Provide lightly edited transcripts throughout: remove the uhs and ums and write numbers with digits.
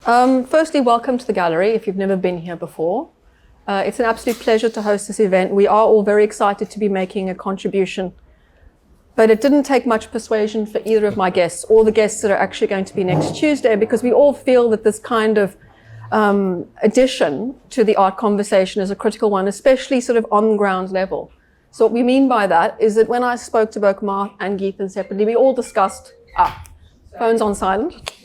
Firstly, welcome to the gallery if you've never been here before. It's an absolute pleasure to host this event. We are all very excited to be making a contribution, but it didn't take much persuasion for either of my guests or the guests that are actually going to be next Tuesday, because we all feel that this kind of addition to the art conversation is a critical one, especially sort of on ground level. So what we mean by that is that when I spoke to both Mark and Geethan separately, we all discussed, phones on silent.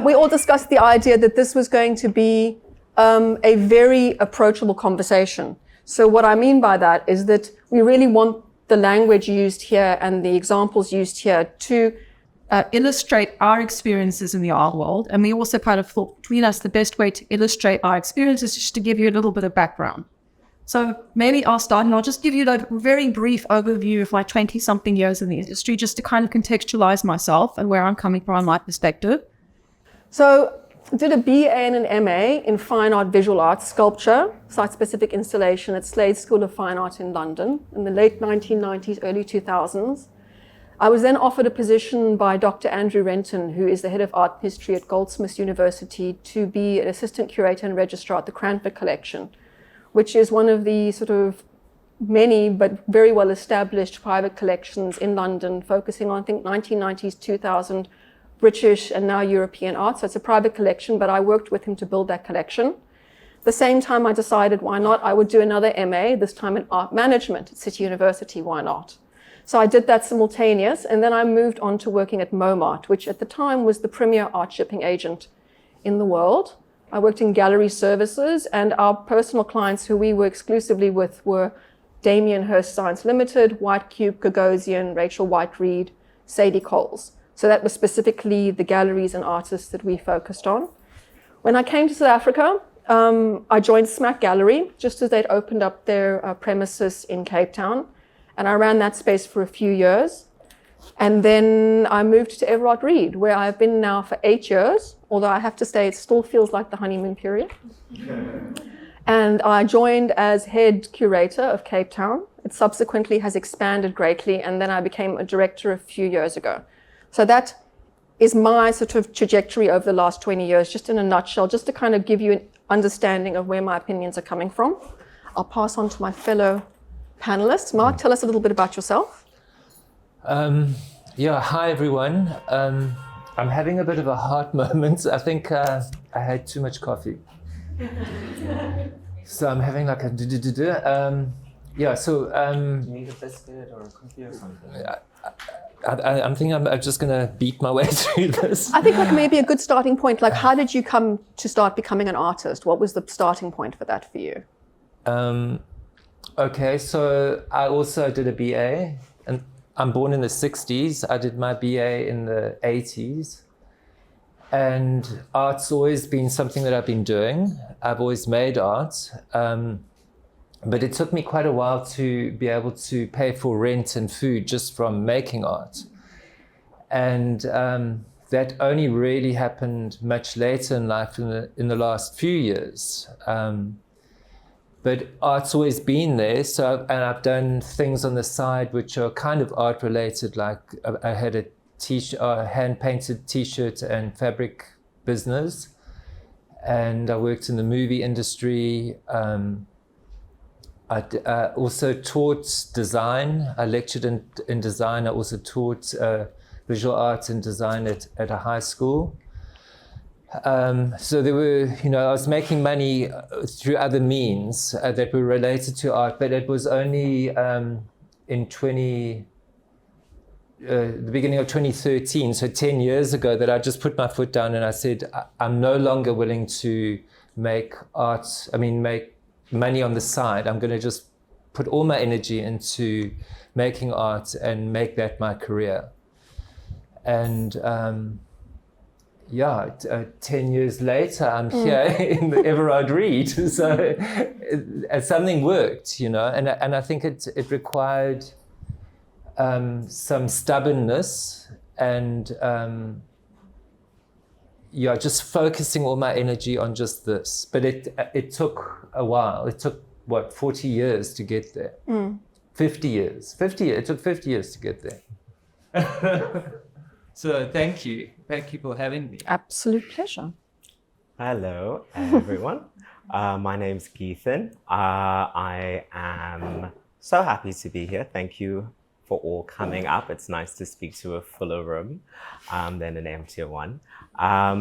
We all discussed the idea that this was going to be a very approachable conversation. So what I mean by that is that we really want the language used here and the examples used here to illustrate our experiences in the art world. And we also kind of thought between us the best way to illustrate our experiences is just to give you a little bit of background. So maybe I'll start and I'll just give you a very brief overview of my 20-something years in the industry, just to kind of contextualize myself and where I'm coming from, my perspective. So I did a BA and an MA in Fine Art, Visual Arts, Sculpture, Site-Specific Installation at Slade School of Fine Art in London in the late 1990s, early 2000s. I was then offered a position by Dr. Andrew Renton, who is the head of art history at Goldsmiths University, to be an assistant curator and registrar at the Cranford Collection, which is one of the sort of many but very well established private collections in London, focusing on, I think, 1990s, 2000 British and now European art. So it's a private collection, but I worked with him to build that collection. At the same time, I decided why not? I would do another MA, this time in art management at City University, why not? So I did that simultaneous, and then I moved on to working at Momart, which at the time was the premier art shipping agent in the world. I worked in gallery services, and our personal clients who we were exclusively with were Damien Hirst Science Limited, White Cube, Gagosian, Rachel White Reed, Sadie Coles. So that was specifically the galleries and artists that we focused on. When I came to South Africa, I joined Smack Gallery just as they'd opened up their premises in Cape Town. And I ran that space for a few years. And then I moved to Everard Read, where I've been now for 8 years, although I have to say it still feels like the honeymoon period. And I joined as head curator of Cape Town. It subsequently has expanded greatly, and then I became a director a few years ago. So that is my sort of trajectory over the last 20 years, just in a nutshell, just to kind of give you an understanding of where my opinions are coming from. I'll pass on to my fellow panelists. Mark, tell us a little bit about yourself. Hi everyone. I'm having a bit of a heart moment. I think I had too much coffee. So I'm having like a You need a biscuit or a cookie or something? I think I'm just going to beat my way through this. I think like maybe a good starting point, like how did you come to start becoming an artist? What was the starting point for that for you? Okay, so I also did a BA, and I'm born in the 60s. I did my BA in the 80s. And art's always been something that I've been doing. I've always made art. But it took me quite a while to be able to pay for rent and food just from making art. And that only really happened much later in life, in the last few years. But art's always been there. And I've done things on the side which are kind of art related, like I had a hand-painted t-shirt and fabric business. And I worked in the movie industry. I also taught design. I lectured in design. I also taught visual arts and design at a high school. So there were, I was making money through other means that were related to art, but it was only in the beginning of 2013, so 10 years ago, that I just put my foot down and I said, I'm no longer willing to make money on the side. I'm going to just put all my energy into making art and make that my career. And 10 years later, I'm here in the Everard Read. So something worked, and I think it required some stubbornness and just focusing all my energy on just this. But it took a while. It took, 40 years to get there? 50 years. It took 50 years to get there. So thank you for having me. Absolute pleasure. Hello, everyone. My name's Geethan. I am so happy to be here. Thank you for all coming up. It's nice to speak to a fuller room than an emptier one. I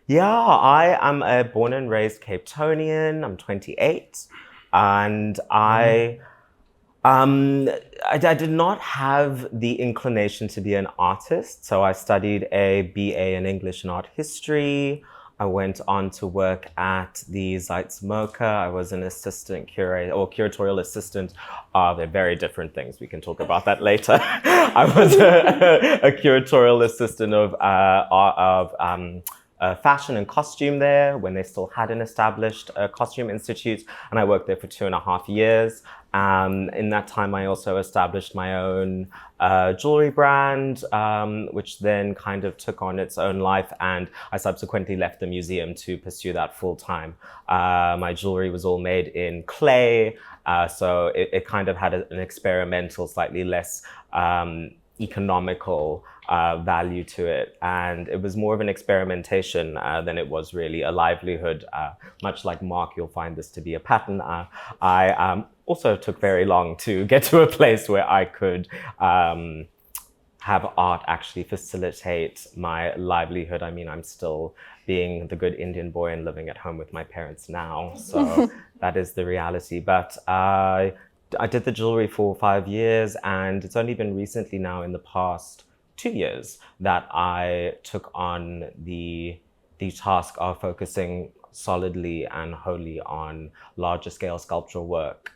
am a born and raised Cape Townian. I'm 28, and I did not have the inclination to be an artist, so I studied a BA in English and Art History. I went on to work at the Zeitz MoCA. I was an assistant curator or curatorial assistant. They're very different things. We can talk about that later. I was a curatorial assistant of fashion and costume there when they still had an established costume institute, and I worked there for 2.5 years. In that time, I also established my own jewelry brand, which then kind of took on its own life, and I subsequently left the museum to pursue that full time. My jewelry was all made in clay, so it kind of had an experimental, slightly less economical value to it, and it was more of an experimentation than it was really a livelihood. Much like Mark, you'll find this to be a pattern. I also took very long to get to a place where I could have art actually facilitate my livelihood. I mean, I'm still being the good Indian boy and living at home with my parents now, so that is the reality. But I did the jewelry for 5 years, and it's only been recently now in the past 2 years that I took on the task of focusing solidly and wholly on larger scale sculptural work,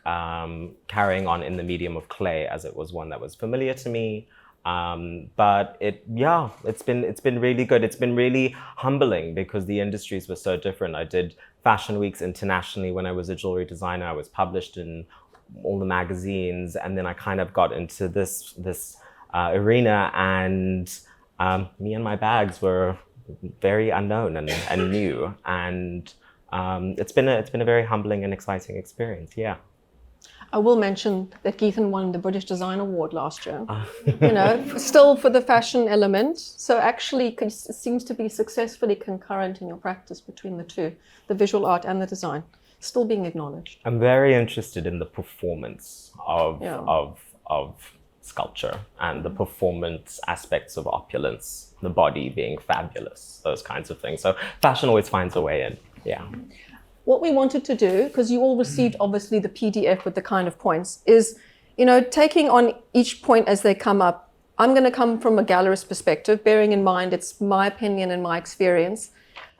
carrying on in the medium of clay, as it was one that was familiar to me. But it's been really good. It's been really humbling because the industries were so different. I did fashion weeks internationally when I was a jewelry designer. I was published in all the magazines, and then I kind of got into this arena, and me and my bags were very unknown and new, and it's been a very humbling and exciting experience. Yeah. I will mention that Geethan won the British Design Award last year. You know, still for the fashion element. So actually, it seems to be successfully concurrent in your practice between the two, the visual art and the design, still being acknowledged. I'm very interested in the performance of sculpture and the performance aspects of opulence, the body being fabulous, those kinds of things. So fashion always finds a way in. Yeah. What we wanted to do, because you all received obviously the PDF with the kind of points, is, you know, taking on each point as they come up. I'm going to come from a gallerist perspective, bearing in mind it's my opinion and my experience.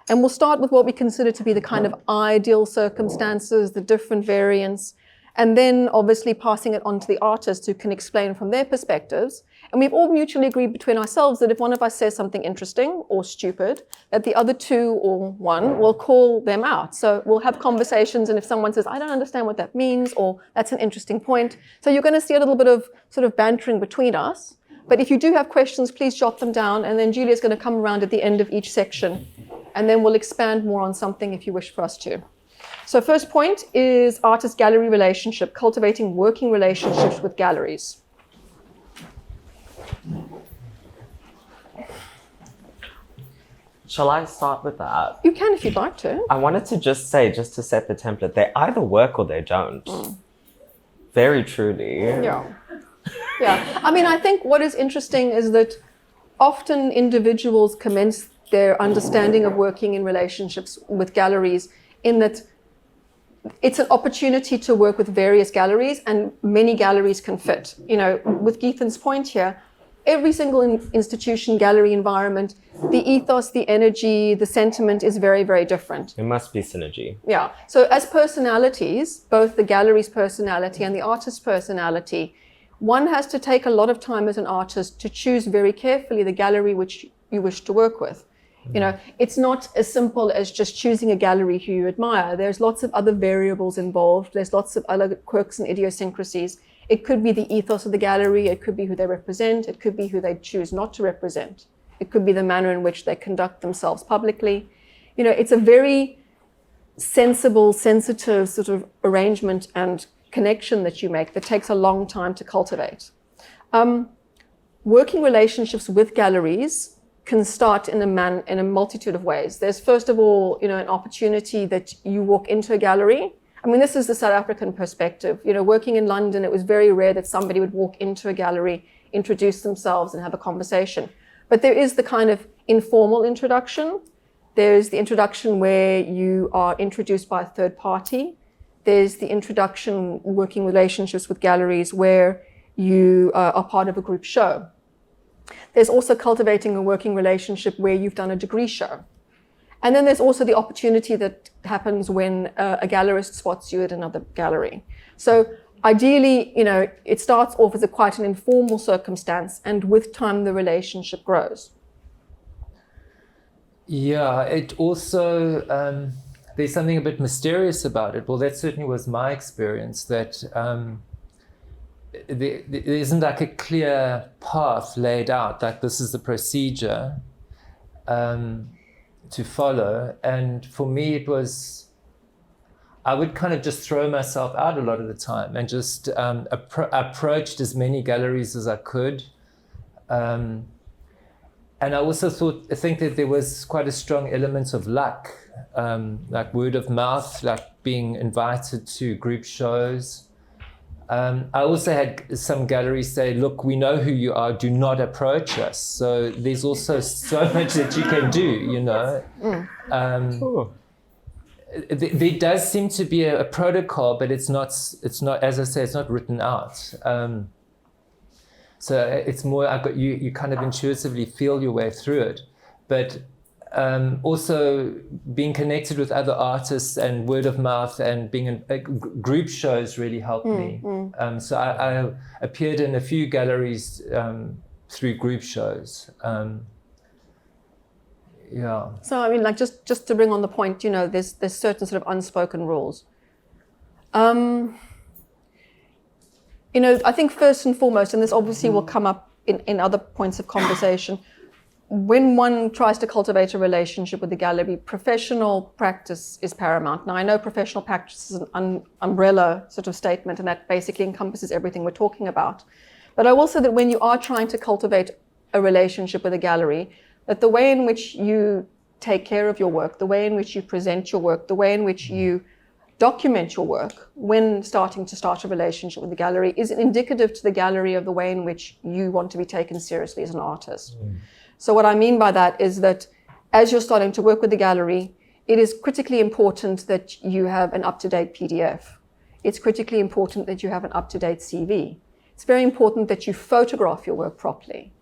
And we'll start with what we consider to be the kind of ideal circumstances, the different variants, and then obviously passing it on to the artists who can explain from their perspectives. And we've all mutually agreed between ourselves that if one of us says something interesting or stupid, that the other two or one will call them out. So we'll have conversations, and if someone says, I don't understand what that means, or that's an interesting point. So you're going to see a little bit of sort of bantering between us. But if you do have questions, please jot them down, and then Julia's going to come around at the end of each section, and then we'll expand more on something if you wish for us to. So first point is artist-gallery relationship, cultivating working relationships with galleries. Shall I start with that? You can if you'd like to. I wanted to just say, just to set the template, they either work or they don't. Very truly. Yeah. Yeah. I mean, I think what is interesting is that often individuals commence their understanding of working in relationships with galleries in that it's an opportunity to work with various galleries, and many galleries can fit. You know, with Geethan's point here, every single institution, gallery environment, the ethos, the energy, the sentiment is very, very different. It must be synergy. Yeah. So as personalities, both the gallery's personality and the artist's personality, one has to take a lot of time as an artist to choose very carefully the gallery which you wish to work with. You know, it's not as simple as just choosing a gallery who you admire. There's lots of other variables involved. There's lots of other quirks and idiosyncrasies. It could be the ethos of the gallery. It could be who they represent. It could be who they choose not to represent. It could be the manner in which they conduct themselves publicly. You know, it's a very sensible, sensitive sort of arrangement and connection that you make that takes a long time to cultivate. Working relationships with galleries can start in a multitude of ways. There's first of all, an opportunity that you walk into a gallery. I mean, this is the South African perspective. Working in London, it was very rare that somebody would walk into a gallery, introduce themselves and have a conversation. But there is the kind of informal introduction. There's the introduction where you are introduced by a third party. There's the introduction, working relationships with galleries where you are part of a group show. There's also cultivating a working relationship where you've done a degree show. And then there's also the opportunity that happens when a gallerist spots you at another gallery. So ideally, it starts off as quite an informal circumstance, and with time, the relationship grows. Yeah, it also, there's something a bit mysterious about it. Well, that certainly was my experience, that there isn't like a clear path laid out, like this is the procedure to follow. And for me, I would kind of just throw myself out a lot of the time and just approached as many galleries as I could. And I also think that there was quite a strong element of luck, like word of mouth, like being invited to group shows. I also had some galleries say, look, we know who you are, do not approach us. So there's also so much that you can do, There does seem to be a protocol, but it's not, as I say, it's not written out. So it's more, you kind of intuitively feel your way through it. But also being connected with other artists and word of mouth and being in group shows really helped me. So I appeared in a few galleries through group shows. Yeah. So I mean, like just to bring on the point, there's certain sort of unspoken rules. I think first and foremost, and this obviously will come up in other points of conversation, when one tries to cultivate a relationship with the gallery, professional practice is paramount. Now, I know professional practice is an umbrella sort of statement, and that basically encompasses everything we're talking about. But I will say that when you are trying to cultivate a relationship with a gallery, that the way in which you take care of your work, the way in which you present your work, the way in which you document your work when starting to start a relationship with the gallery is indicative to the gallery of the way in which you want to be taken seriously as an artist. So what I mean by that is that as you're starting to work with the gallery, it is critically important that you have an up-to-date PDF. It's critically important that you have an up-to-date CV. It's very important that you photograph your work properly,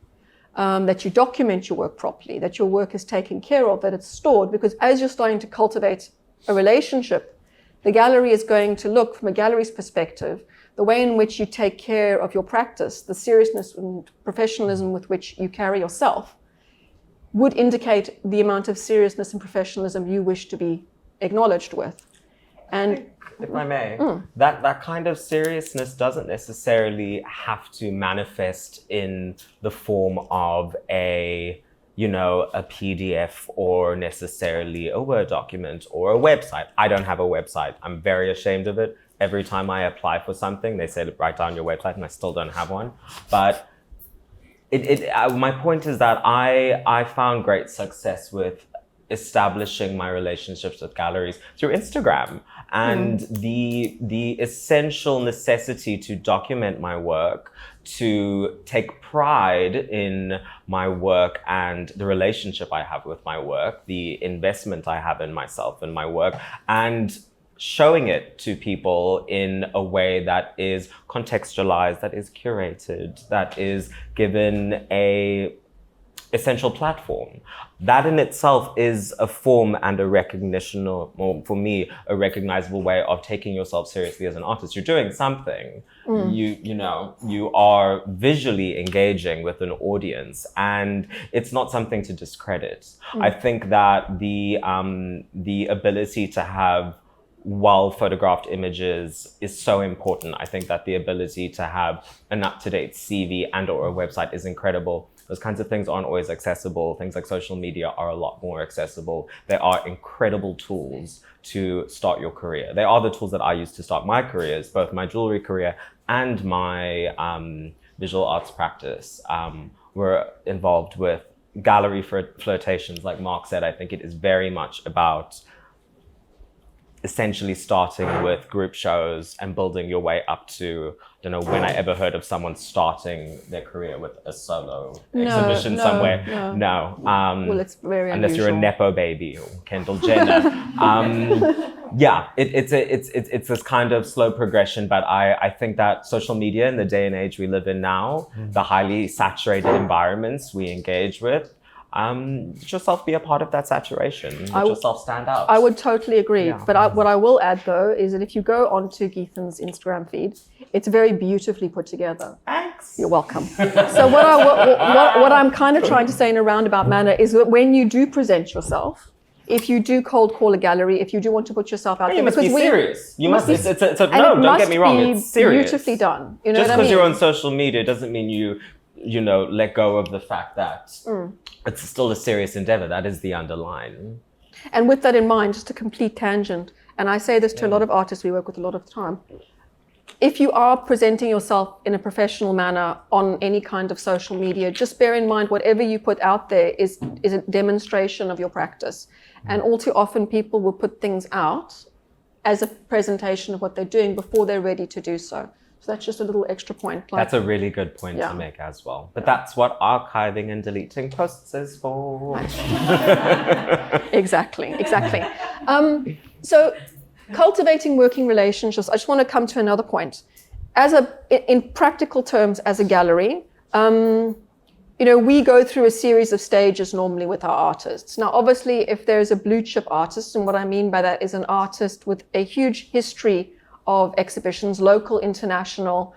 that you document your work properly, that your work is taken care of, that it's stored, because as you're starting to cultivate a relationship, the gallery is going to look, from a gallery's perspective, the way in which you take care of your practice, the seriousness and professionalism with which you carry yourself, would indicate the amount of seriousness and professionalism you wish to be acknowledged with. And if I may, that kind of seriousness doesn't necessarily have to manifest in the form of a PDF or necessarily a Word document or a website. I don't have a website. I'm very ashamed of it. Every time I apply for something, they say, write down your website, and I still don't have one. But my point is that I found great success with establishing my relationships with galleries through Instagram, and the essential necessity to document my work, to take pride in my work and the relationship I have with my work, the investment I have in myself and my work, and showing it to people in a way that is contextualized, that is curated, that is given a essential platform. That in itself is a form and a recognition, or for me, a recognizable way of taking yourself seriously as an artist. You're doing something. You are visually engaging with an audience, and it's not something to discredit. I think that the ability to have well photographed images is so important. I think that the ability to have an up-to-date CV and or a website is incredible. Those kinds of things aren't always accessible. Things like social media are a lot more accessible. They are incredible tools to start your career. They are the tools that I used to start my careers, both my jewelry career and my visual arts practice were involved with gallery flirtations, like Mark said, I think it is very much about essentially starting with group shows and building your way up to, I don't know when I ever heard of someone starting their career with a solo exhibition somewhere. No. Well, it's very unless unusual. you're a Nepo baby or Kendall Jenner. Yeah, it's this kind of slow progression, but I think that social media in the day and age we live in now, the highly saturated environments we engage with, let yourself be a part of that saturation. Let yourself stand out. I would totally agree. Yeah. But what I will add, though, is that if you go onto Geethan's Instagram feed, it's very beautifully put together. Thanks. You're welcome. So what I'm kind of trying to say in a roundabout manner is that when you do present yourself, if you do cold call a gallery, if you do want to put yourself out there, you must be serious. You must. It's no, don't get me wrong. It's serious. Beautifully done. You know Just what I because mean? you're on social media doesn't mean you know, let go of the fact that it's still a serious endeavor. That is the underline. And with that in mind, just a complete tangent, and I say this to a lot of artists we work with a lot of the time, if you are presenting yourself in a professional manner on any kind of social media, just bear in mind whatever you put out there is a demonstration of your practice. And all too often people will put things out as a presentation of what they're doing before they're ready to do so. So that's just a little extra point. That's a really good point to make as well. But that's what archiving and deleting posts is for. Exactly. So cultivating working relationships, I just want to come to another point. In practical terms, as a gallery, we go through a series of stages normally with our artists. Now, obviously, if there's a blue chip artist, and what I mean by that is an artist with a huge history of exhibitions, local, international,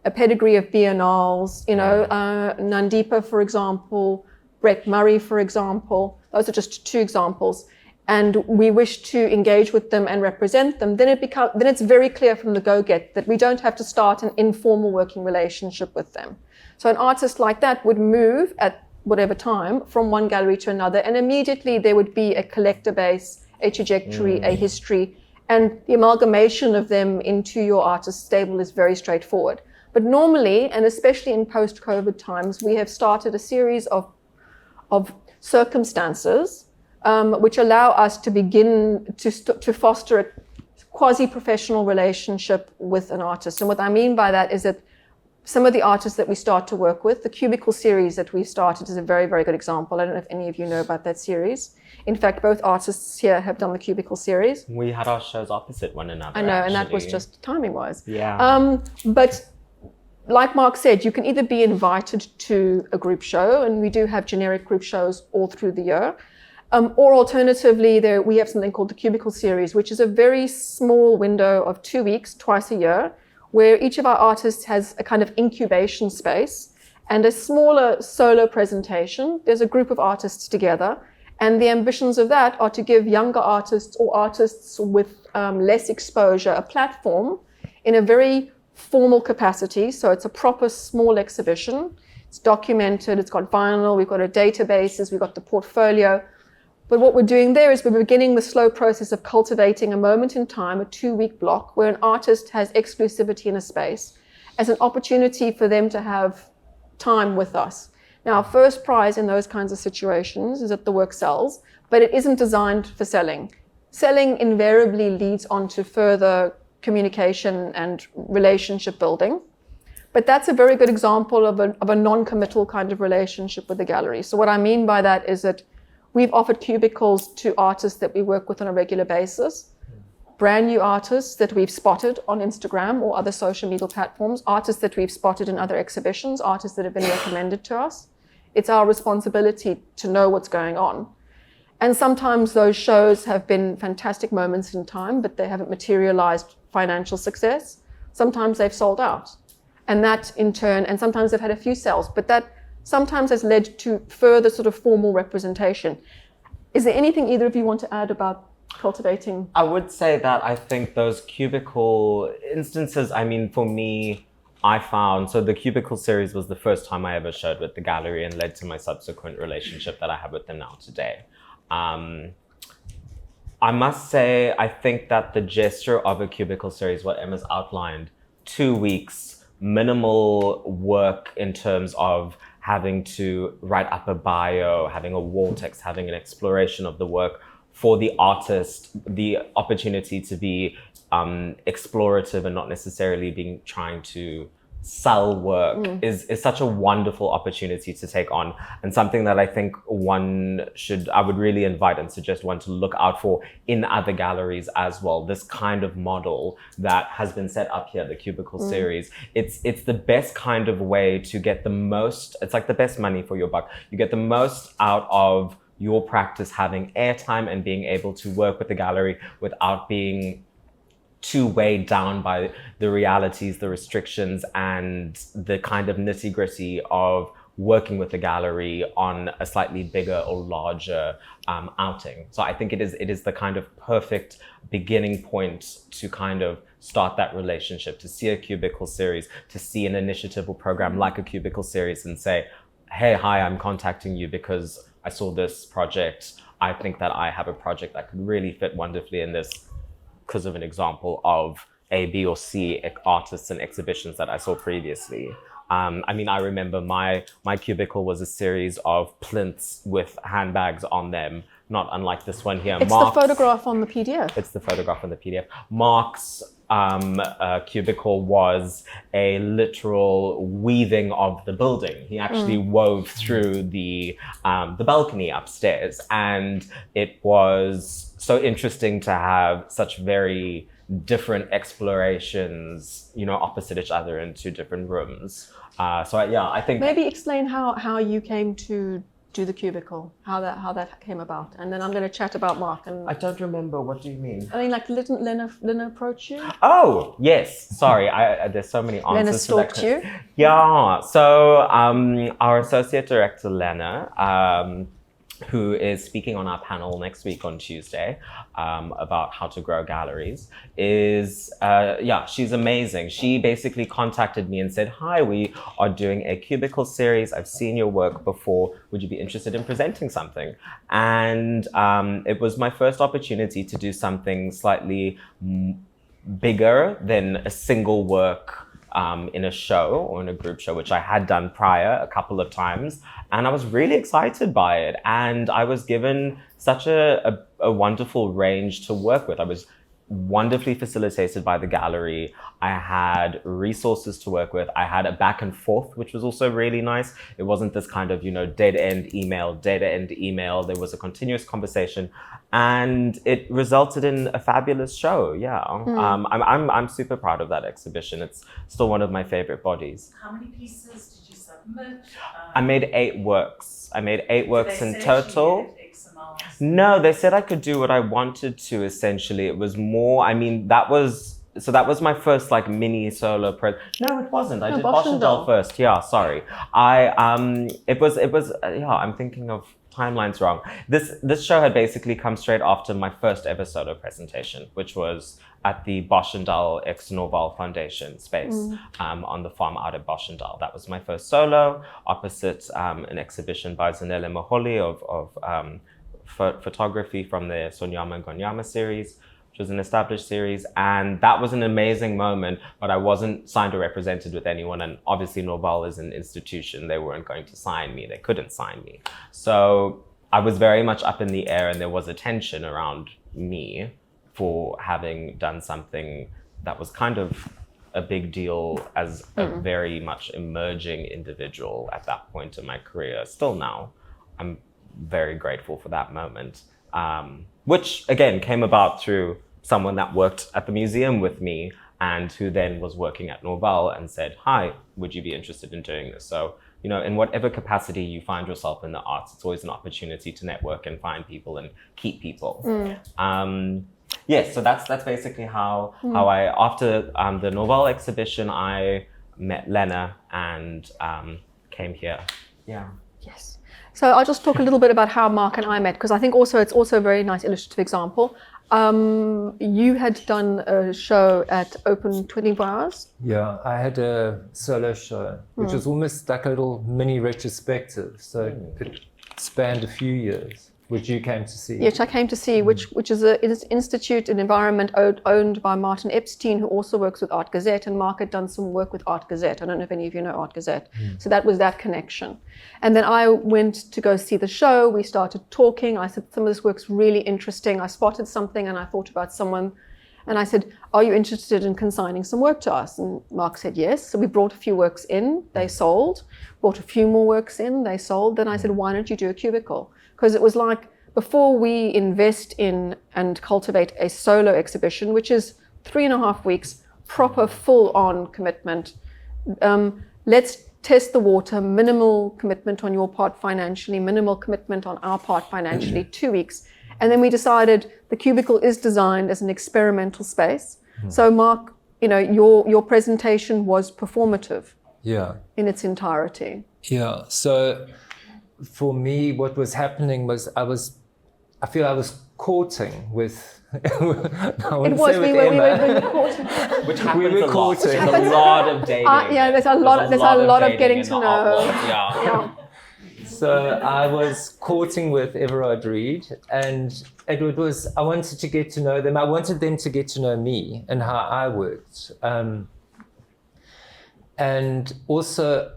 a pedigree of biennales, Nandipa, for example, Brett Murray, for example. Those are just two examples. And we wish to engage with them and represent them, then it's very clear from the go-get that we don't have to start an informal working relationship with them. So an artist like that would move at whatever time from one gallery to another, and immediately there would be a collector base, a trajectory, a history, and the amalgamation of them into your artist stable is very straightforward. But normally, and especially in post-COVID times, we have started a series of circumstances which allow us to begin to foster a quasi-professional relationship with an artist. And what I mean by that is that some of the artists that we start to work with, the Cubicle series that we started is a very, very good example. I don't know if any of you know about that series. In fact, both artists here have done the Cubicle series. We had our shows opposite one another. I know, actually. and that was just timing-wise. Yeah. But like Mark said, you can either be invited to a group show, and we do have generic group shows all through the year, or alternatively, we have something called the Cubicle series, which is a very small window of 2 weeks, twice a year, where each of our artists has a kind of incubation space and a smaller solo presentation. There's a group of artists together, and the ambitions of that are to give younger artists or artists with less exposure a platform in a very formal capacity. So it's a proper small exhibition. It's documented, it's got vinyl, we've got a databases, we've got the portfolio. But what we're doing there is we're beginning the slow process of cultivating a moment in time, a 2-week block, where an artist has exclusivity in a space as an opportunity for them to have time with us. Now, our first prize in those kinds of situations is that the work sells, but it isn't designed for selling. Selling invariably leads on to further communication and relationship building. But that's a very good example of a non-committal kind of relationship with the gallery. So what I mean by that is that we've offered cubicles to artists that we work with on a regular basis, brand new artists that we've spotted on Instagram or other social media platforms, artists that we've spotted in other exhibitions, artists that have been recommended to us. It's our responsibility to know what's going on. And sometimes those shows have been fantastic moments in time, but they haven't materialized financial success. Sometimes they've sold out. And that in turn, and sometimes they've had a few sales, but that sometimes has led to further sort of formal representation. Is there anything either of you want to add about cultivating? I would say that I think those cubicle instances, I mean, for me, I found, so the Cubicle series was the first time I ever showed with the gallery and led to my subsequent relationship that I have with them now today. I must say, I think that the gesture of a Cubicle series, what Emma's outlined, 2 weeks, minimal work in terms of having to write up a bio, having a wall text, having an exploration of the work. For the artist, the opportunity to be explorative and not necessarily being trying to sell work is such a wonderful opportunity to take on, and something that I think I would really invite and suggest one to look out for in other galleries as well. This kind of model that has been set up here, the Cubicle series, it's the best kind of way to get the most, it's like the best money for your buck. You get the most out of your practice having airtime and being able to work with the gallery without being too weighed down by the realities, the restrictions, and the kind of nitty-gritty of working with the gallery on a slightly bigger or larger outing. So I think it is the kind of perfect beginning point to kind of start that relationship, to see a Cubicle series, to see an initiative or program like a Cubicle series and say, hey, hi, I'm contacting you because I saw this project. I think that I have a project that could really fit wonderfully in this, because of an example of A, B, or C artists and exhibitions that I saw previously. I mean, I remember my Cubicle was a series of plinths with handbags on them, not unlike this one here. It's the photograph on the PDF. It's the photograph on the PDF. Mark's Cubicle was a literal weaving of the building. He actually wove through the balcony upstairs, and it was so interesting to have such very different explorations, opposite each other in two different rooms. I think maybe explain how you came to do the Cubicle, how that came about, and then I'm going to chat about Mark. And I don't remember. What do you mean? I mean, like, didn't Lena approach you? Oh yes, sorry. There's so many answers. Lena stalked you? Yeah. So our associate director Lena, who is speaking on our panel next week on Tuesday about how to grow galleries, she's amazing. She basically contacted me and said, hi, we are doing a Cubicle series. I've seen your work before. Would you be interested in presenting something? And it was my first opportunity to do something slightly bigger than a single work in a show or in a group show, which I had done prior a couple of times. And I was really excited by it. And I was given such a wonderful range to work with. I was wonderfully facilitated by the gallery. I had resources to work with. I had a back and forth, which was also really nice. It wasn't this kind of, dead-end email. There was a continuous conversation, and it resulted in a fabulous show. Yeah. I'm super proud of that exhibition. It's still one of my favorite bodies. How many pieces did you submit? I made 8 works. In total. No, they said I could do what I wanted to, essentially. It was more, that was my first mini solo No, it wasn't. I did Boschendal first. Yeah, sorry. I'm thinking of timelines wrong. This show had basically come straight after my first ever solo presentation, which was at the Boschendal Ex Norval Foundation space on the farm out at Boschendal. That was my first solo, opposite an exhibition by Zanele Maholi of photography from the Sonyama Gonyama series, which was an established series. And that was an amazing moment, but I wasn't signed or represented with anyone. And obviously Norval is an institution. They weren't going to sign me. They couldn't sign me. So I was very much up in the air, and there was a tension around me for having done something that was kind of a big deal as a very much emerging individual at that point in my career. Still now, I'm very grateful for that moment, which again came about through someone that worked at the museum with me and who then was working at Norval and said, hi, would you be interested in doing this? So, in whatever capacity you find yourself in the arts, it's always an opportunity to network and find people and keep people. Yes, so that's basically how I, after the Norval exhibition, I met Lena and came here. Yeah. Yes. So I'll just talk a little bit about how Mark and I met, because I think it's also a very nice illustrative example. You had done a show at Open 24 Hours. Yeah, I had a solo show, which was almost like a little mini retrospective. So it spanned a few years. which you came to see. Which I came to see, which is an institute, an environment owned by Martin Epstein, who also works with Art Gazette, and Mark had done some work with Art Gazette. I don't know if any of you know Art Gazette. So that was that connection. And then I went to go see the show. We started talking. I said, some of this work's really interesting. I spotted something and I thought about someone. And I said, are you interested in consigning some work to us? And Mark said yes. So we brought a few works in, they sold. Brought a few more works in, they sold. Then I said, why don't you do a cubicle? Because it was like, before we invest in and cultivate a solo exhibition, which is 3.5 weeks, proper full-on commitment, let's test the water, minimal commitment on your part financially, minimal commitment on our part financially, 2 weeks. And then we decided the cubicle is designed as an experimental space. So Mark, your presentation was performative in its entirety. Yeah, so for me, what was happening was I feel I was courting with. We were courting. Which happens We were a lot. courting. There's a lot of dating. There's a lot of getting dating to in the know. art world. Yeah. So I was courting with Everard Read, and it was I wanted to get to know them. I wanted them to get to know me and how I worked, and also.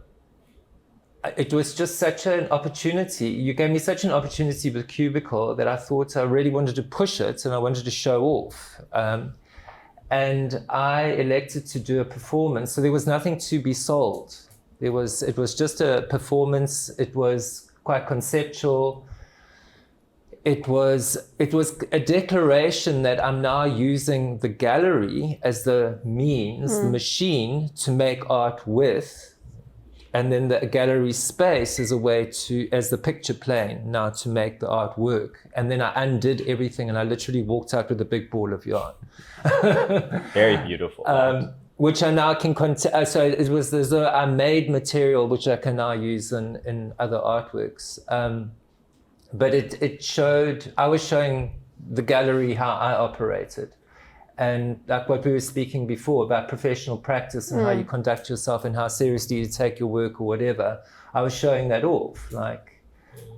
It was just such an opportunity. You gave me such an opportunity with Cubicle that I thought I really wanted to push it and I wanted to show off. And I elected to do a performance. So there was nothing to be sold. It was just a performance. It was quite conceptual. It was a declaration that I'm now using the gallery as the means, the machine to make art with. And then the gallery space is a way to, as the picture plane, now to make the art work. And then I undid everything and I literally walked out with a big ball of yarn. Very beautiful. Which I now can, so it was as though I made material which I can now use in other artworks. But it showed, I was showing the gallery how I operated. And like what we were speaking before about professional practice and how you conduct yourself and how seriously you take your work or whatever, I was showing that off. Like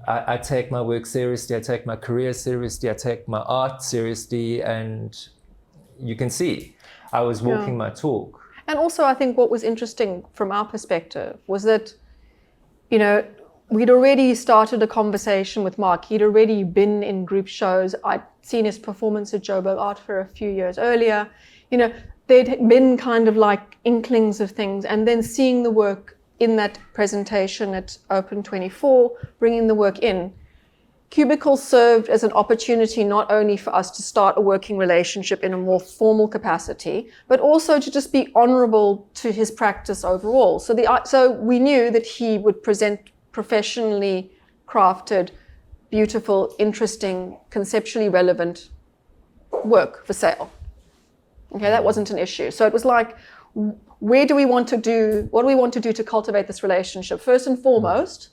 I take my work seriously, I take my career seriously, I take my art seriously, and you can see I was walking my talk. And also I think what was interesting from our perspective was that, we'd already started a conversation with Mark. He'd already been in group shows. I'd seen his performance at Joburg Art Fair a few years earlier. There'd been kind of like inklings of things, and then seeing the work in that presentation at Open 24, bringing the work in. Cubicle served as an opportunity not only for us to start a working relationship in a more formal capacity, but also to just be honorable to his practice overall. So we knew that he would present professionally crafted, beautiful, interesting, conceptually relevant work for sale. Okay, that wasn't an issue. So it was like, what do we want to do to cultivate this relationship? First and foremost,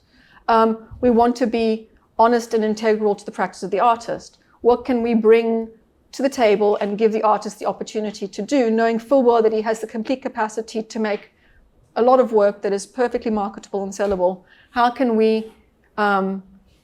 we want to be honest and integral to the practice of the artist. What can we bring to the table and give the artist the opportunity to do, knowing full well that he has the complete capacity to make a lot of work that is perfectly marketable and sellable? How can we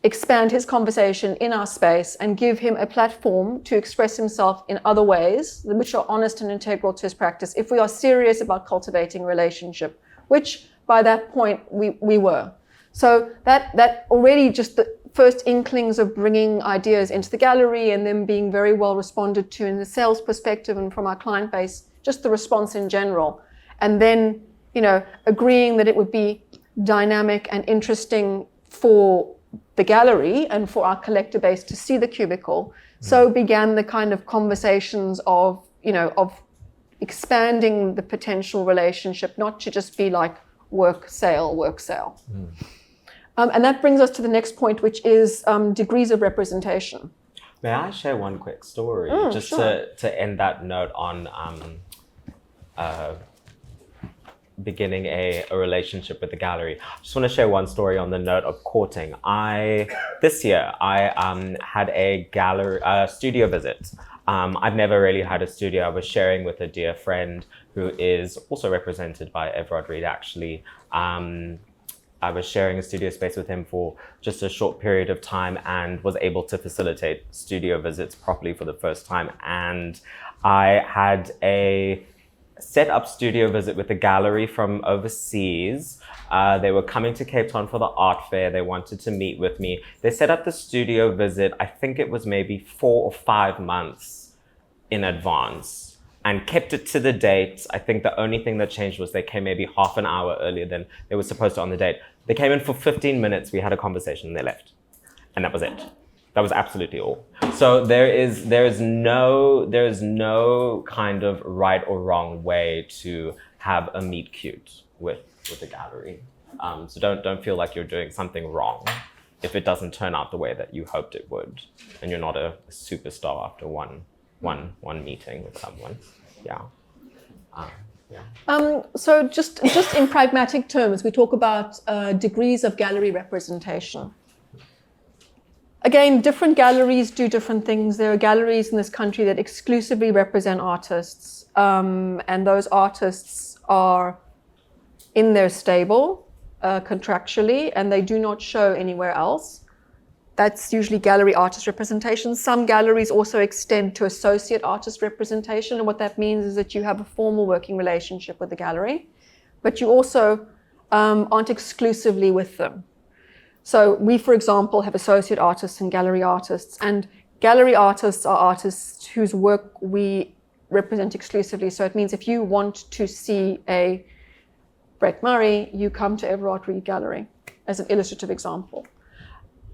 expand his conversation in our space and give him a platform to express himself in other ways, which are honest and integral to his practice, if we are serious about cultivating a relationship, which by that point we were. So that already just the first inklings of bringing ideas into the gallery and them being very well responded to in the sales perspective and from our client base, just the response in general. And then, agreeing that it would be dynamic and interesting for the gallery and for our collector base to see the cubicle. So began the kind of conversations of expanding the potential relationship, not to just be like work, sale. And that brings us to the next point, which is degrees of representation. May I share one quick story to end that note on beginning a relationship with the gallery? I just want to share one story on the note of courting. This year I had a studio visit. I've never really had a studio. I was sharing with a dear friend who is also represented by Everard Read, actually. I was sharing a studio space with him for just a short period of time and was able to facilitate studio visits properly for the first time. And I had a set up studio visit with a gallery from overseas. They were coming to Cape Town for the art fair. They wanted to meet with me. They set up the studio visit, I think it was maybe 4 or 5 months in advance, and kept it to the date. I think the only thing that changed was they came maybe half an hour earlier than they were supposed to on the date. They came in for 15 minutes, we had a conversation, and they left. And that was it. That was absolutely all. So there is no kind of right or wrong way to have a meet cute with a gallery. So don't feel like you're doing something wrong if it doesn't turn out the way that you hoped it would, and you're not a superstar after one meeting with someone. Yeah. So just in pragmatic terms, we talk about degrees of gallery representation. Again, different galleries do different things. There are galleries in this country that exclusively represent artists, and those artists are in their stable contractually, and they do not show anywhere else. That's usually gallery artist representation. Some galleries also extend to associate artist representation, and what that means is that you have a formal working relationship with the gallery, but you also aren't exclusively with them. So we, for example, have associate artists and gallery artists, and gallery artists are artists whose work we represent exclusively. So it means if you want to see a Brett Murray, you come to Everard Read Gallery, as an illustrative example.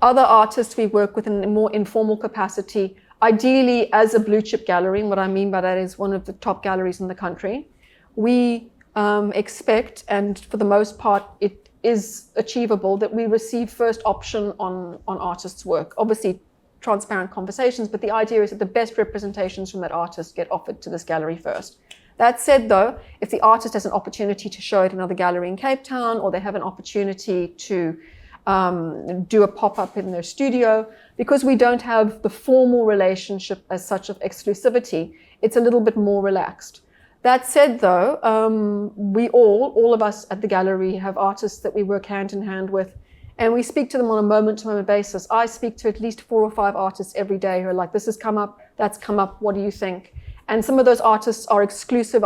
Other artists we work with in a more informal capacity, ideally as a blue chip gallery, and what I mean by that is one of the top galleries in the country. We expect, and for the most part it is achievable, that we receive first option on artists' work. Obviously transparent conversations, but the idea is that the best representations from that artist get offered to this gallery first. That said though, if the artist has an opportunity to show it in another gallery in Cape Town, or they have an opportunity to do a pop-up in their studio, because we don't have the formal relationship as such of exclusivity, it's a little bit more relaxed. That said though, we all of us at the gallery have artists that we work hand in hand with, and we speak to them on a moment-to-moment basis. I speak to at least 4 or 5 artists every day who are like, this has come up, that's come up, what do you think? And some of those artists are exclusive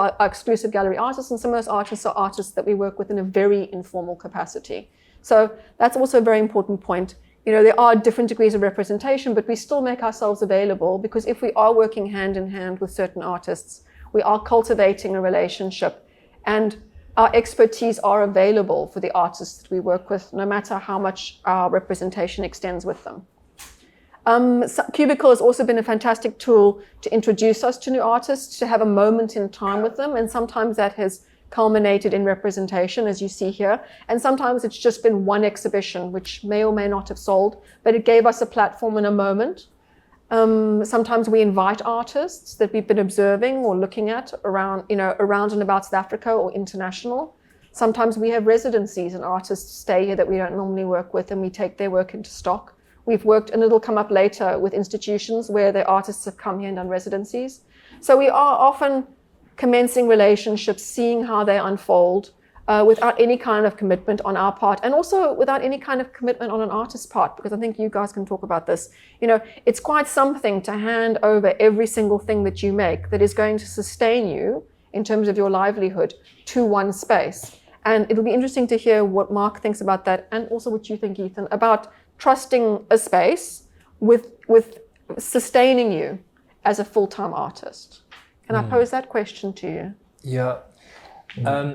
gallery artists, and some of those artists are artists that we work with in a very informal capacity. So that's also a very important point. You know, there are different degrees of representation, but we still make ourselves available, because if we are working hand in hand with certain artists, we are cultivating a relationship, and our expertise are available for the artists that we work with, no matter how much our representation extends with them. Cubicle has also been a fantastic tool to introduce us to new artists, to have a moment in time with them, and sometimes that has culminated in representation, as you see here, and sometimes it's just been one exhibition which may or may not have sold, but it gave us a platform and a moment. Sometimes we invite artists that we've been observing or looking at around and about South Africa or international. Sometimes we have residencies and artists stay here that we don't normally work with, and we take their work into stock. We've worked, and it'll come up later, with institutions where the artists have come here and done residencies. So we are often commencing relationships, seeing how they unfold, without any kind of commitment on our part, and also without any kind of commitment on an artist's part, because I think you guys can talk about this. You know, it's quite something to hand over every single thing that you make that is going to sustain you in terms of your livelihood to one space. And it'll be interesting to hear what Mark thinks about that, and also what you think, Ethan, about trusting a space with sustaining you as a full-time artist. Can I pose that question to you? Yeah.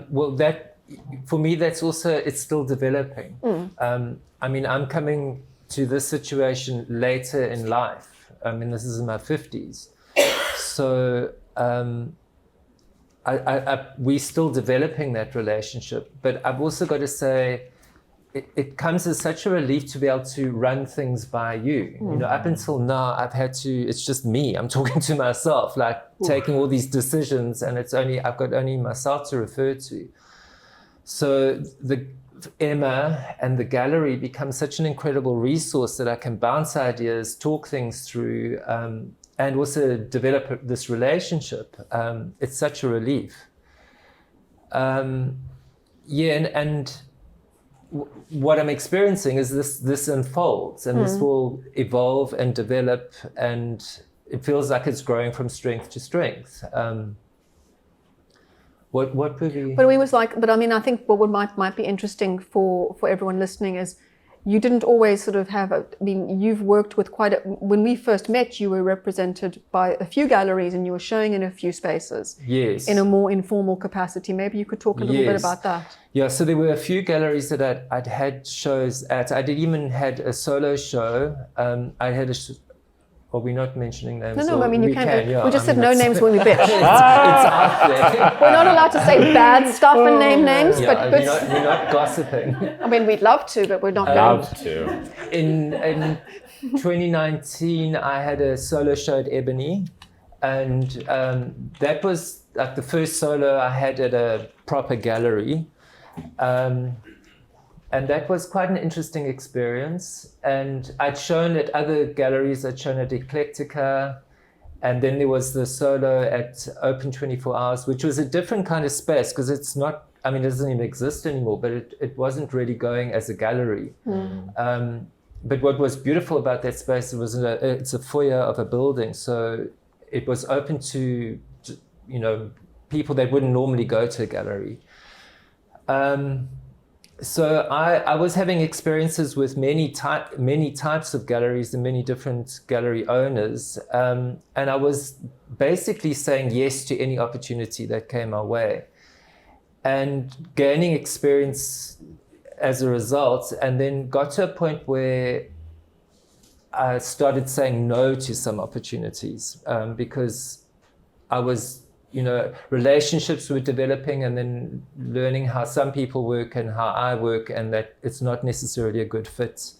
Well, that, for me, that's also, it's still developing. I mean, I'm coming to this situation later in life. I mean, this is in my 50s. So we're still developing that relationship. But I've also got to say, it comes as such a relief to be able to run things by you. You know, up until now, I've had to, it's just me. I'm talking to myself, like taking all these decisions, and I've got only myself to refer to. So the Emma and the gallery become such an incredible resource that I can bounce ideas, talk things through, and also develop this relationship. It's such a relief. And what I'm experiencing is this unfolds, and this will evolve and develop, and it feels like it's growing from strength to strength. What would we? But we was like, but I mean, I think what might be interesting for everyone listening is you didn't always sort of have, I mean, you've worked with when we first met, you were represented by a few galleries and you were showing in a few spaces. Yes. In a more informal capacity. Maybe you could talk a little bit about that. Yeah, so there were a few galleries that I'd had shows at. I did even had a solo show. I had are we not mentioning names? No, I mean, you can. Yeah, we just said no names when we bitch. It's out there. We're not allowed to say bad stuff and name names, Yeah, but we're not gossiping. I mean, we'd love to, but we're not going Love to. In 2019, I had a solo show at Ebony, and that was like the first solo I had at a proper gallery. And that was quite an interesting experience. And I'd shown at other galleries, I'd shown at Eclectica, and then there was the solo at Open 24 Hours, which was a different kind of space because it's not, I mean, it doesn't even exist anymore, but it wasn't really going as a gallery. But what was beautiful about that space, it's a foyer of a building. So it was open to, people that wouldn't normally go to a gallery. So I was having experiences with many types of galleries and many different gallery owners, and I was basically saying yes to any opportunity that came our way, and gaining experience as a result, and then got to a point where I started saying no to some opportunities because I was, relationships were developing, and then learning how some people work and how I work, and that it's not necessarily a good fit.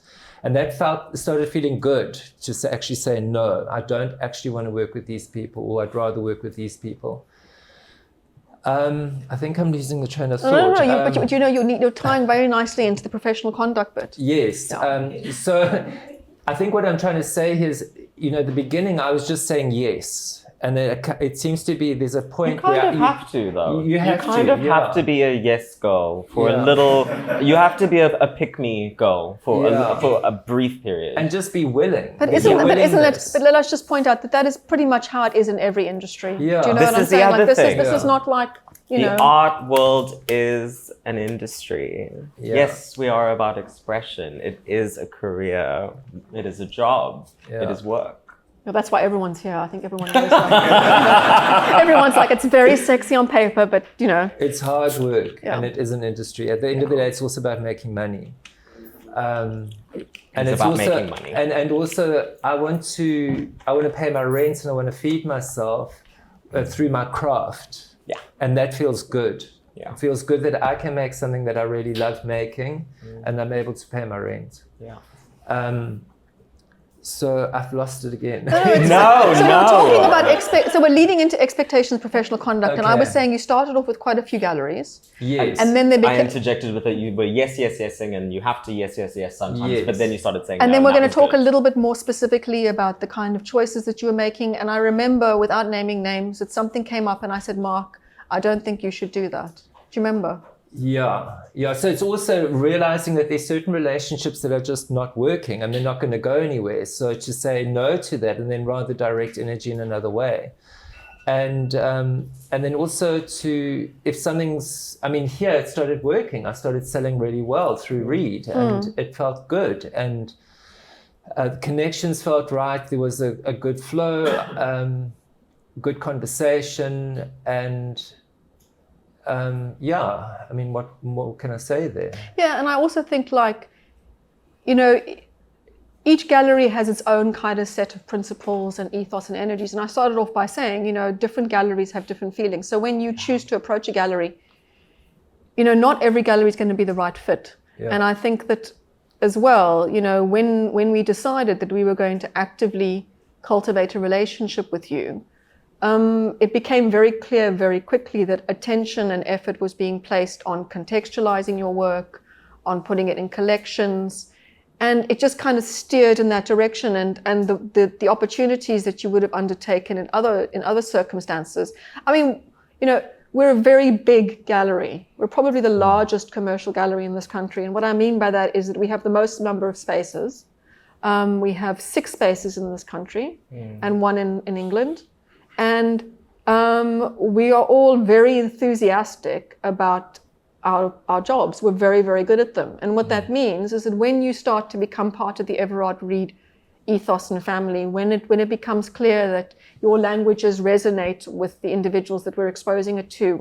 And that started feeling good to actually say, no, I don't actually want to work with these people, or I'd rather work with these people. I think I'm losing the train of thought. No, but you're tying very nicely into the professional conduct bit. Yes. Yeah. So I think what I'm trying to say here is, the beginning I was just saying yes. And then it seems to be there's a point where you have to, though. You have to be a yes girl for a little. You have to be a pick me girl for a brief period, and just be willing. But isn't it? But let us just point out that is pretty much how it is in every industry. Yeah. Do you know this what I'm is saying? The other this thing. This is not like the art world is an industry. Yeah. Yes, we are about expression. It is a career. It is a job. Yeah. It is work. Well, that's why everyone's here. I think everyone knows that. Everyone's like, it's very sexy on paper, but it's hard work, Yeah. and it is an industry. At the end of the day, it's also about making money. And it's about making money. And also, I want to pay my rent, and I want to feed myself through my craft. Yeah. And that feels good. Yeah. It feels good that I can make something that I really love making, and I'm able to pay my rent. Yeah. So I've lost it again. We're talking about so we're leading into expectations, professional conduct, and I was saying you started off with quite a few galleries. Yes. And then I interjected with it. You were yesing, and you have to yes sometimes. Yes. But then you started saying. And then we're going to talk good. a little bit more specifically about the kind of choices that you were making. And I remember, without naming names, that something came up, and I said, "Mark, I don't think you should do that." Do you remember? Yeah. So it's also realizing that there's certain relationships that are just not working and they're not going to go anywhere. So to say no to that, and then rather direct energy in another way. And then also if something's, here it started working. I started selling really well through Read, and it felt good, and connections felt right. There was a good flow, good conversation, and what more can I say there? Yeah, and I also think each gallery has its own kind of set of principles and ethos and energies. And I started off by saying, different galleries have different feelings. So when you choose to approach a gallery, not every gallery is going to be the right fit. Yeah. And I think that as well, when we decided that we were going to actively cultivate a relationship with you, it became very clear very quickly that attention and effort was being placed on contextualizing your work, on putting it in collections, and it just kind of steered in that direction. And the opportunities that you would have undertaken in other circumstances. we're a very big gallery. We're probably the largest commercial gallery in this country. And what I mean by that is that we have the most number of spaces. We have 6 spaces in this country and 1 in England. And we are all very enthusiastic about our jobs. We're very, very good at them. And what that means is that when you start to become part of the Everard Read ethos and family, when it becomes clear that your languages resonate with the individuals that we're exposing it to,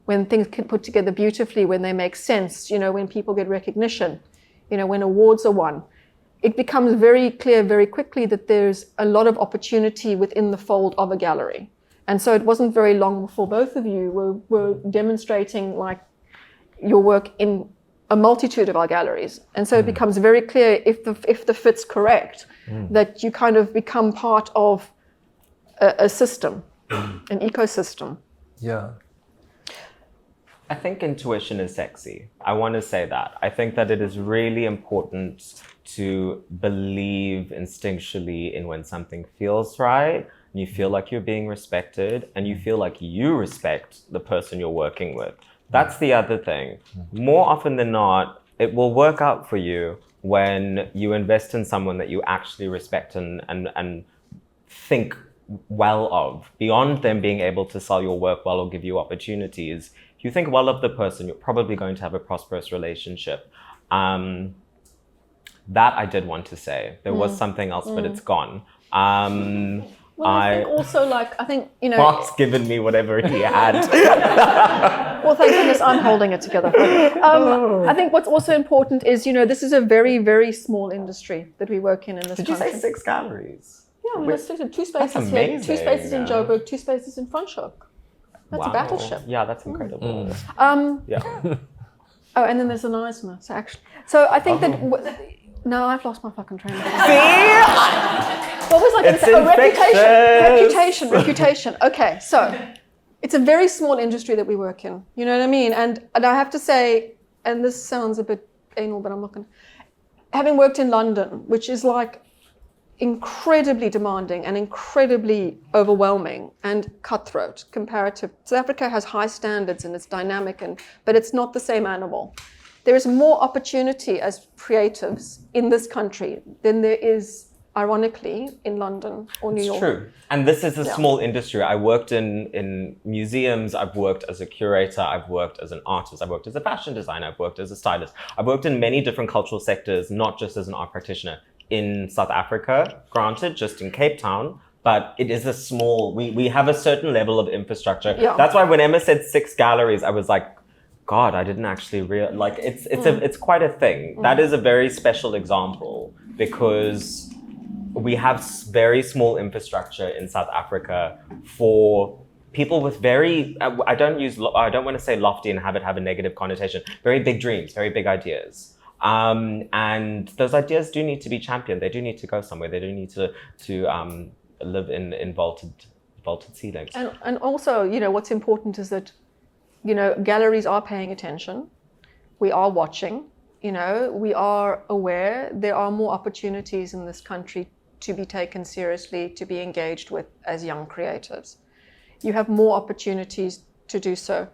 when things get put together beautifully, when they make sense, when people get recognition, when awards are won, it becomes very clear very quickly that there's a lot of opportunity within the fold of a gallery. And so it wasn't very long before both of you were demonstrating like your work in a multitude of our galleries. And so it becomes very clear if the fit's correct, that you kind of become part of a system, an ecosystem. Yeah. I think intuition is sexy. I want to say that. I think that it is really important to believe instinctually in when something feels right, and you feel like you're being respected, and you feel like you respect the person you're working with. That's the other thing. More often than not, it will work out for you when you invest in someone that you actually respect and think well of. Beyond them being able to sell your work well or give you opportunities, if you think well of the person, you're probably going to have a prosperous relationship. That I did want to say. There was something else, but it's gone. Well, I think also Mark's given me whatever he had. Well, thank goodness I'm holding it together. I think what's also important is, this is a very, very small industry that we work in this country. Did you say 6 galleries? Yeah, we have 2 spaces here, 2 spaces in Joburg, 2 spaces in Franschhoek. That's a battleship. Yeah, that's incredible. Yeah. Oh, and then there's an Eisner. So I think that... No, I've lost my fucking train of thought. See? What was I going to say? Oh, reputation. Okay, so it's a very small industry that we work in. You know what I mean? And I have to say, and this sounds a bit anal, but I'm not going to... Having worked in London, which is like incredibly demanding and incredibly overwhelming and cutthroat comparative. South Africa has high standards and it's dynamic, but it's not the same animal. There is more opportunity as creatives in this country than there is, ironically, in London or New York. It's true. And this is a small industry. I worked in museums. I've worked as a curator. I've worked as an artist. I've worked as a fashion designer. I've worked as a stylist. I've worked in many different cultural sectors, not just as an art practitioner. In South Africa, granted, just in Cape Town, but it is a small, we have a certain level of infrastructure. Yeah. That's why when Emma said 6 galleries, I was like, God, I didn't actually realize, like, it's quite a thing. That is a very special example because we have very small infrastructure in South Africa for people with very, I don't want to say lofty and have it have a negative connotation, very big dreams, very big ideas. And those ideas do need to be championed. They do need to go somewhere. They do need to live in vaulted ceilings. And also, what's important is that, galleries are paying attention. We are watching, we are aware. There are more opportunities in this country to be taken seriously, to be engaged with as young creatives. You have more opportunities to do so.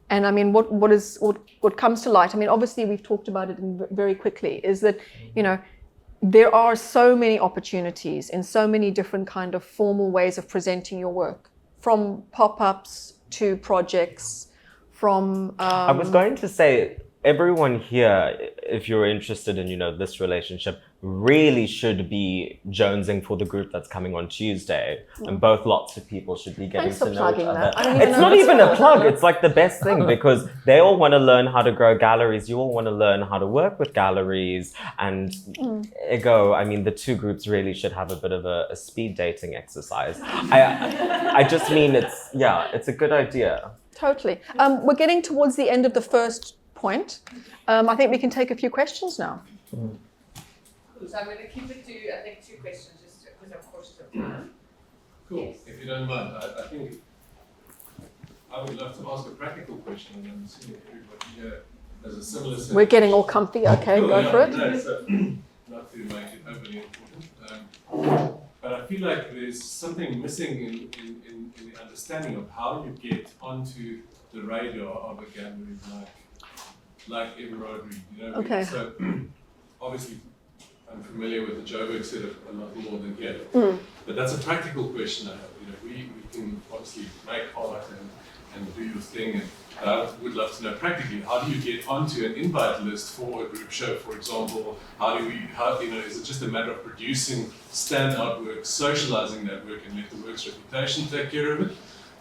And I mean, what comes to light, I mean, obviously we've talked about it very quickly, is that, there are so many opportunities in so many different kind of formal ways of presenting your work, from pop-ups to projects, from... I was going to say, everyone here, if you're interested in, this relationship, really should be jonesing for the group that's coming on Tuesday. And both lots of people should be getting to know each other. It's not even a plug. It's like the best thing because they all want to learn how to grow galleries. You all want to learn how to work with galleries. And the 2 groups really should have a bit of a speed dating exercise. I just mean it's a good idea. Totally. We're getting towards the end of the first point. I think we can take a few questions now. So I'm going to keep it to, I think, 2 questions, just because I'm cautious of time. Cool. Yes. If you don't mind, I think I would love to ask a practical question, and I'm assuming everybody here has a similar set. We're getting all comfy. Okay, cool, go for it. No, so, not to make it overly important, but I feel like there's something missing in the understanding of how you get onto the radar of a gallery like Everard Read, you know? Okay. So obviously I'm familiar with the Joburg setup a lot more than here. But that's a practical question I have. You know, we can obviously make art and do your thing, and I would love to know practically, how do you get onto an invite list for a group show, for example? How is it just a matter of producing standout work, socializing that work, and let the work's reputation take care of it?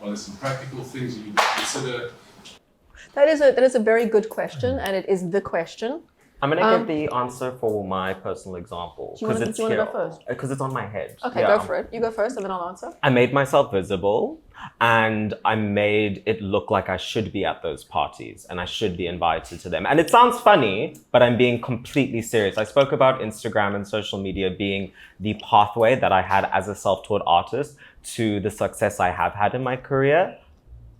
Are there some practical things you need to consider? That is a very good question, and it is the question. I'm going to give the answer for my personal example. Do you want to go first? Because it's on my head. Okay, go for it. You go first, and then I'll answer. I made myself visible, and I made it look like I should be at those parties, and I should be invited to them. And it sounds funny, but I'm being completely serious. I spoke about Instagram and social media being the pathway that I had as a self-taught artist to the success I have had in my career.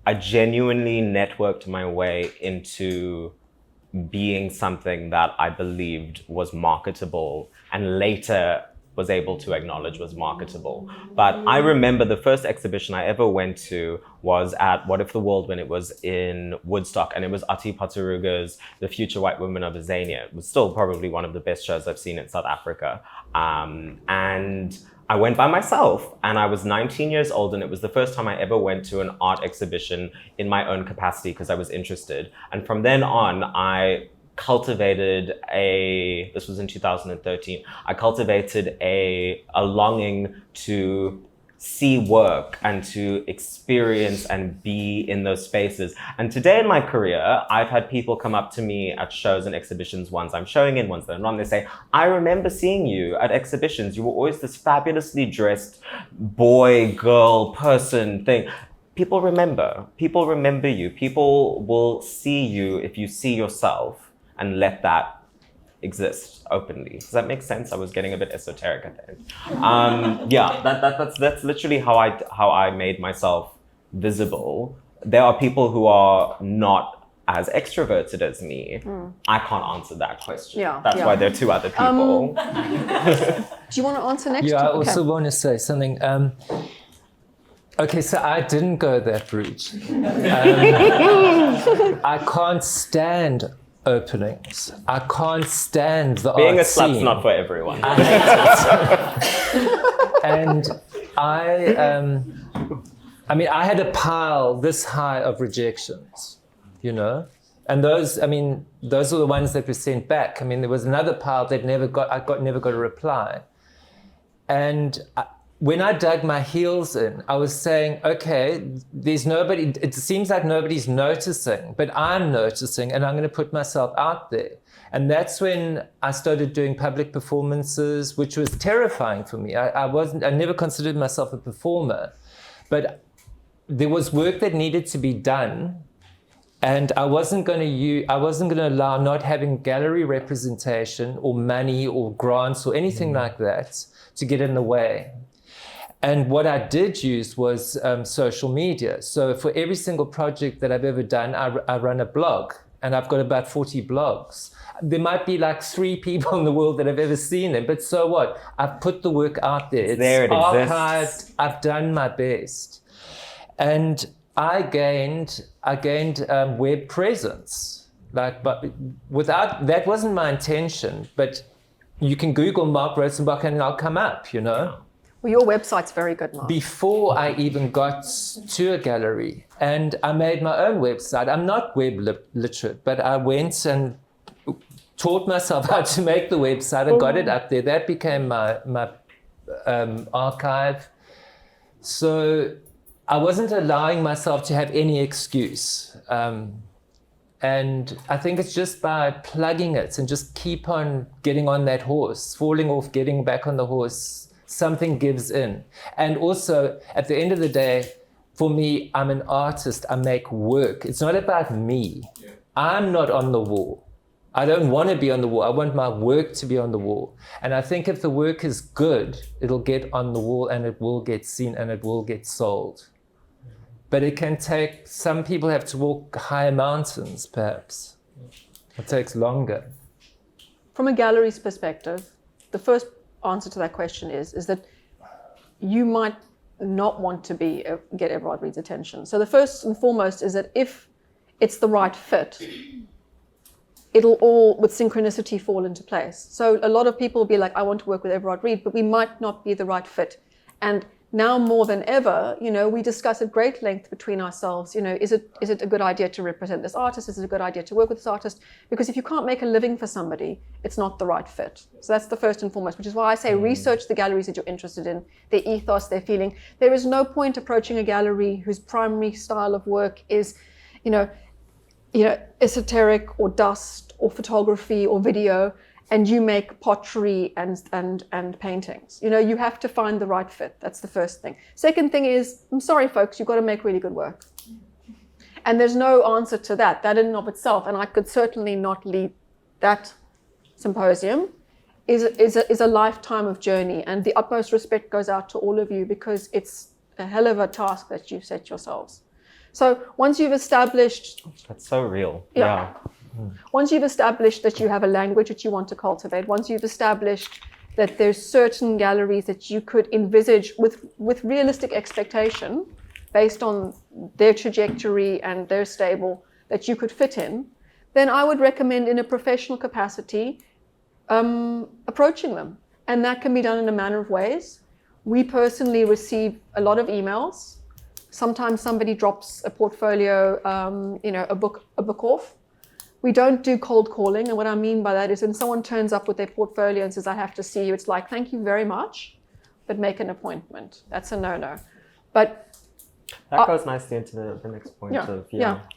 I genuinely networked my way into being something that I believed was marketable and later was able to acknowledge was marketable. But I remember the first exhibition I ever went to was at What If the World, when it was in Woodstock, and it was Ati Paturuga's The Future White Women of Azania. It was still probably one of the best shows I've seen in South Africa. And I went by myself, and I was 19 years old, and it was the first time I ever went to an art exhibition in my own capacity because I was interested. And from then on, I cultivated this was in 2013, I cultivated a longing to see work and to experience and be in those spaces. And today in my career, I've had people come up to me at shows and exhibitions, ones I'm showing in, ones that I'm not, and they say, I remember seeing you at exhibitions. You were always this fabulously dressed boy, girl, person thing. People remember you. People will see you if you see yourself and let that exist openly. Does that make sense? I was getting a bit esoteric at the end. Yeah, that's literally how I made myself visible. There are people who are not as extroverted as me. I can't answer that question. Yeah, that's why there are two other people. Do you want to answer next? Yeah, I also want to say something. Okay, so I didn't go that route. I can't stand openings. I can't stand the Being art a slut's scene. not for everyone. I hate it. And I mean, I had a pile this high of rejections, you know? And those are the ones that were sent back. I mean, there was another pile that never got a reply. And when I dug my heels in, I was saying, okay, there's nobody, it seems like nobody's noticing, but I'm noticing, and I'm going to put myself out there. And that's when I started doing public performances, which was terrifying for me. I never considered myself a performer, but there was work that needed to be done. And I wasn't going to allow not having gallery representation or money or grants or anything like that to get in the way. And what I did use was social media. So for every single project that I've ever done, I run a blog, and I've got about 40 blogs. There might be like 3 people in the world that have ever seen them, but so what? I've put the work out there. It's there, it archived. exists. I've done my best. And I gained web presence. But without, that wasn't my intention, but you can Google Mark Rosenbach and I'll come up, you know? Well, your website's very good, Mark. Before I even got to a gallery, and I made my own website. I'm not web literate, but I went and taught myself how to make the website and got it up there. That became my archive. So I wasn't allowing myself to have any excuse. And I think it's just by plugging it and just keep on getting on that horse, falling off, getting back on the horse, something gives in. And also, at the end of the day, for me, I'm an artist. I make work. It's not about me. Yeah. I'm not on the wall. I don't want to be on the wall. I want my work to be on the wall. And I think if the work is good, it'll get on the wall and it will get seen and it will get sold. But it can take, some people have to walk higher mountains, perhaps. It takes longer. From a gallery's perspective, the first answer to that question is that you might not want to get Everard Read's attention. So the first and foremost is that if it's the right fit, it'll all, with synchronicity, fall into place. So a lot of people will be like, I want to work with Everard Read, but we might not be the right fit. And now more than ever, we discuss at great length between ourselves, is it a good idea to represent this artist? Is it a good idea to work with this artist? Because if you can't make a living for somebody, it's not the right fit. So that's the first and foremost, which is why I say research the galleries that you're interested in, their ethos, their feeling. There is no point approaching a gallery whose primary style of work is, esoteric or dust or photography or video, and you make pottery and paintings. You have to find the right fit. That's the first thing. Second thing is, I'm sorry, folks, you've got to make really good work. And there's no answer to that in and of itself. And I could certainly not lead that symposium. Is a lifetime of journey. And the utmost respect goes out to all of you, because it's a hell of a task that you've set yourselves. So once you've established... That's so real. Yeah. Once you've established that you have a language that you want to cultivate, once you've established that there's certain galleries that you could envisage with realistic expectation, based on their trajectory and their stable, that you could fit in, then I would recommend, in a professional capacity, approaching them. And that can be done in a manner of ways. We personally receive a lot of emails. Sometimes somebody drops a portfolio, a book off. We don't do cold calling, and what I mean by that is when someone turns up with their portfolio and says, I have to see you, it's like, thank you very much, but make an appointment. That's a no-no. But that goes nicely into the next point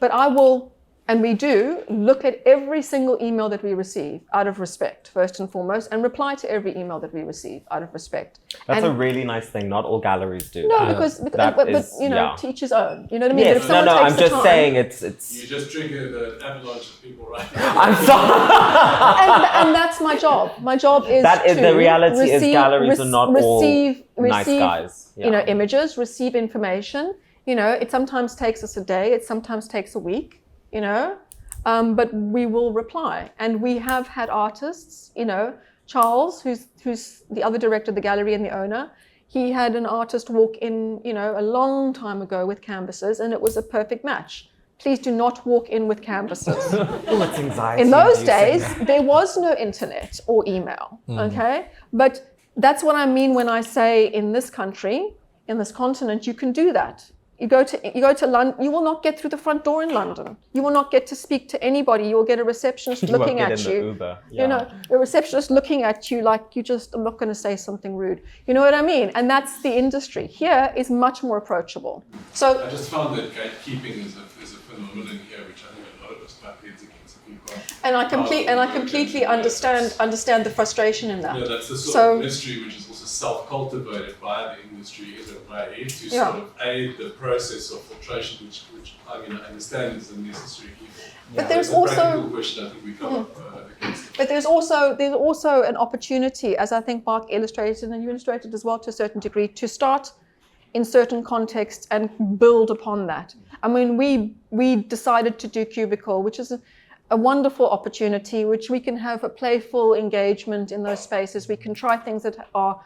But I will, and we do, look at every single email that we receive out of respect, first and foremost, and reply to every email that we receive out of respect. That's a really nice thing. Not all galleries do no, that. because Yeah. to each his own. You know what I mean? Yes, But if someone no, takes I'm the just time, saying it's... You just triggered an avalanche of people right now. I'm sorry. and that's my job. My job is the reality is galleries are not all nice guys. Yeah. Images, receive information. It sometimes takes us a day. It sometimes takes a week. But we will reply. And we have had artists, Charles, who's the other director of the gallery and the owner, he had an artist walk in, a long time ago with canvases, and it was a perfect match. Please do not walk in with canvases. It's anxiety. In those days, there was no internet or email, okay? But that's what I mean when I say in this country, in this continent, you can do that. You go to London, you will not get through the front door in London. You will not get to speak to anybody. You will get a receptionist looking at you. Uber. Yeah. A receptionist looking at you like I'm not going to say something rude. You know what I mean? And that's the industry. Here is much more approachable. So I just found that gatekeeping is a phenomenon here, which I think a lot of us clap heads against. And I completely understand the frustration in that. That's the sort of mystery which is also self-cultivated by the industry in a way to sort of aid the process of filtration, which I understand is a necessary evil. But there's a also practical question I think we come up against. But there's also an opportunity, as I think Mark illustrated, and you illustrated as well to a certain degree, to start in certain contexts and build upon that. I mean, we decided to do Cubicle, which is a wonderful opportunity, which we can have a playful engagement in those spaces. We can try things that are,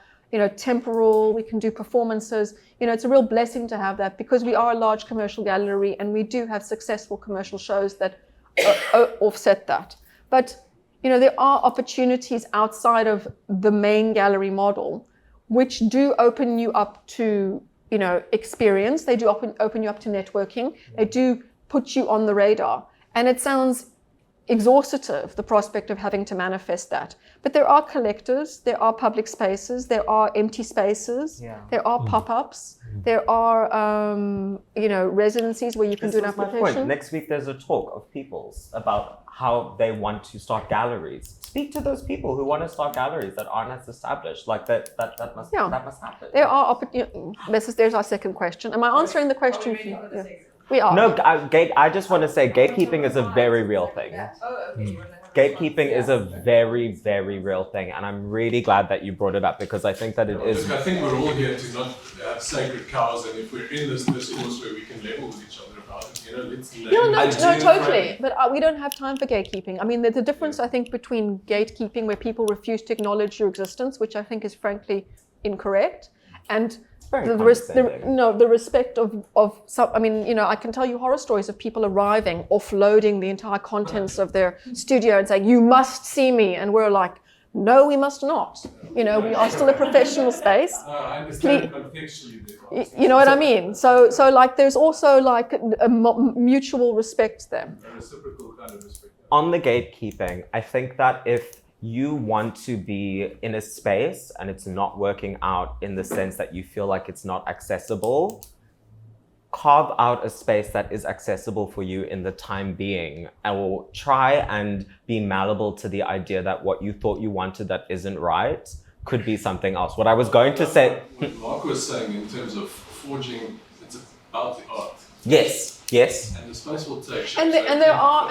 temporal. We can do performances. It's a real blessing to have that, because we are a large commercial gallery and we do have successful commercial shows that offset that. But, there are opportunities outside of the main gallery model, which do open you up to, experience. They do open you up to networking. They do put you on the radar. And it sounds exhaustive, the prospect of having to manifest that. But there are collectors, there are public spaces, there are empty spaces, there are pop-ups, there are, residencies where you can do an application. My point. Next week there's a talk of peoples about how they want to start galleries. Speak to those people who want to start galleries that aren't as established. Like that must happen. There are opportunities. There's our second question. Am I answering the question for you? Yeah. We are. No, I just want to say gatekeeping is a very real thing. Gatekeeping is a very, very real thing, and I'm really glad that you brought it up, because I think that it is. I think we're all here to not have sacred cows, and if we're in this discourse where we can level with each other about it, let's name totally. But we don't have time for gatekeeping. I mean, there's a difference, I think, between gatekeeping, where people refuse to acknowledge your existence, which I think is frankly incorrect, and Very the condescending. respect of some, I mean, you know, I can tell you horror stories of people arriving, offloading the entire contents of their studio and saying, you must see me. And we're like, no, we must not. You know, we are still a professional space. I understand contextually. You know what I mean? So like, there's also like a mutual respect there. A reciprocal kind of respect. On the gatekeeping, I think that if you want to be in a space and it's not working out in the sense that you feel like it's not accessible, carve out a space that is accessible for you in the time being, and will try and be malleable to the idea that what you thought you wanted that isn't right could be something else. What I was going to say... What Mark was saying in terms of forging, it's about the art. Yes. And the space will take shape. And there are.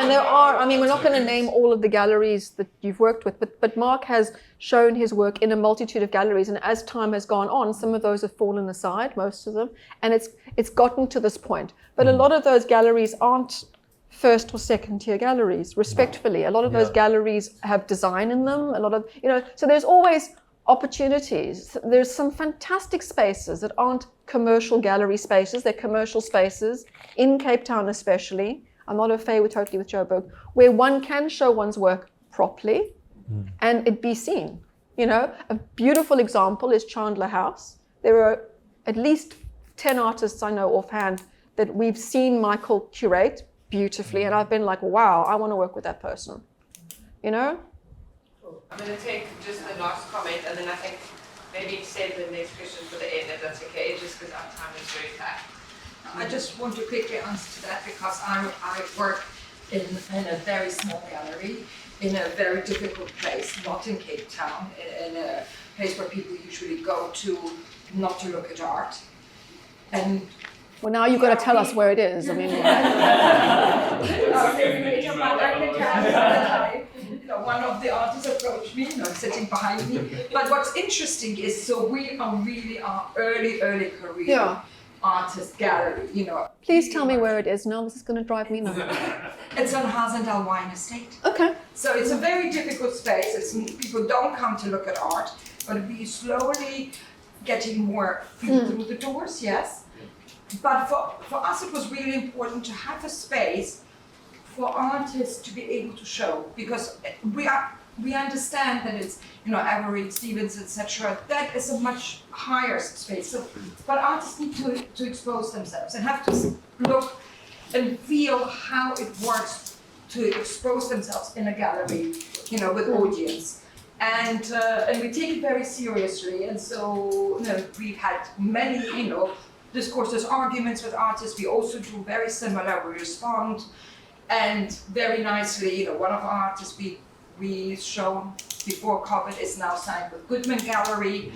I mean, we're not going to name all of the galleries that you've worked with, but Mark has shown his work in a multitude of galleries, and as time has gone on, some of those have fallen aside, most of them, and it's gotten to this point. But a lot of those galleries aren't first or second tier galleries. Respectfully, a lot of those galleries have design in them. A lot of, you know, so there's always opportunities. There's some fantastic spaces that aren't commercial gallery spaces. They're commercial spaces in Cape Town especially. I'm not totally with Joburg, where one can show one's work properly and it be seen. You know, a beautiful example is Chandler House. There are at least 10 artists I know offhand that we've seen Michael curate beautifully, and I've been like, wow, I want to work with that person. You know? I'm going to take just the last comment, and then I think maybe save the next question for the end, if that's okay, just because our time is very tight. I just want to quickly answer to that because I work in a very small gallery in a very difficult place, not in Cape Town, in a place where people usually go to not to look at art. And well, now you've got to tell us where it is. I mean, one of the artists approached me, sitting behind me. But what's interesting is, so we are really our early career artist gallery, you know. Please tell me where it is now. This is going to drive me nuts. It's on Hazendal Wine Estate. Okay. So it's a very difficult space. People don't come to look at art, but we slowly getting more people through the doors, yes. But for us, it was really important to have a space for artists to be able to show, because we understand that it's, you know, Everard Read, Stevens, etc. That is a much higher space. So, but artists need to expose themselves and have to look and feel how it works to expose themselves in a gallery, you know, with audience. And we take it very seriously. And so, you know, we've had many, you know, discourses, arguments with artists. We also do very similar. We respond, and very nicely, you know, one of our artists we shown before COVID is now signed with Goodman Gallery,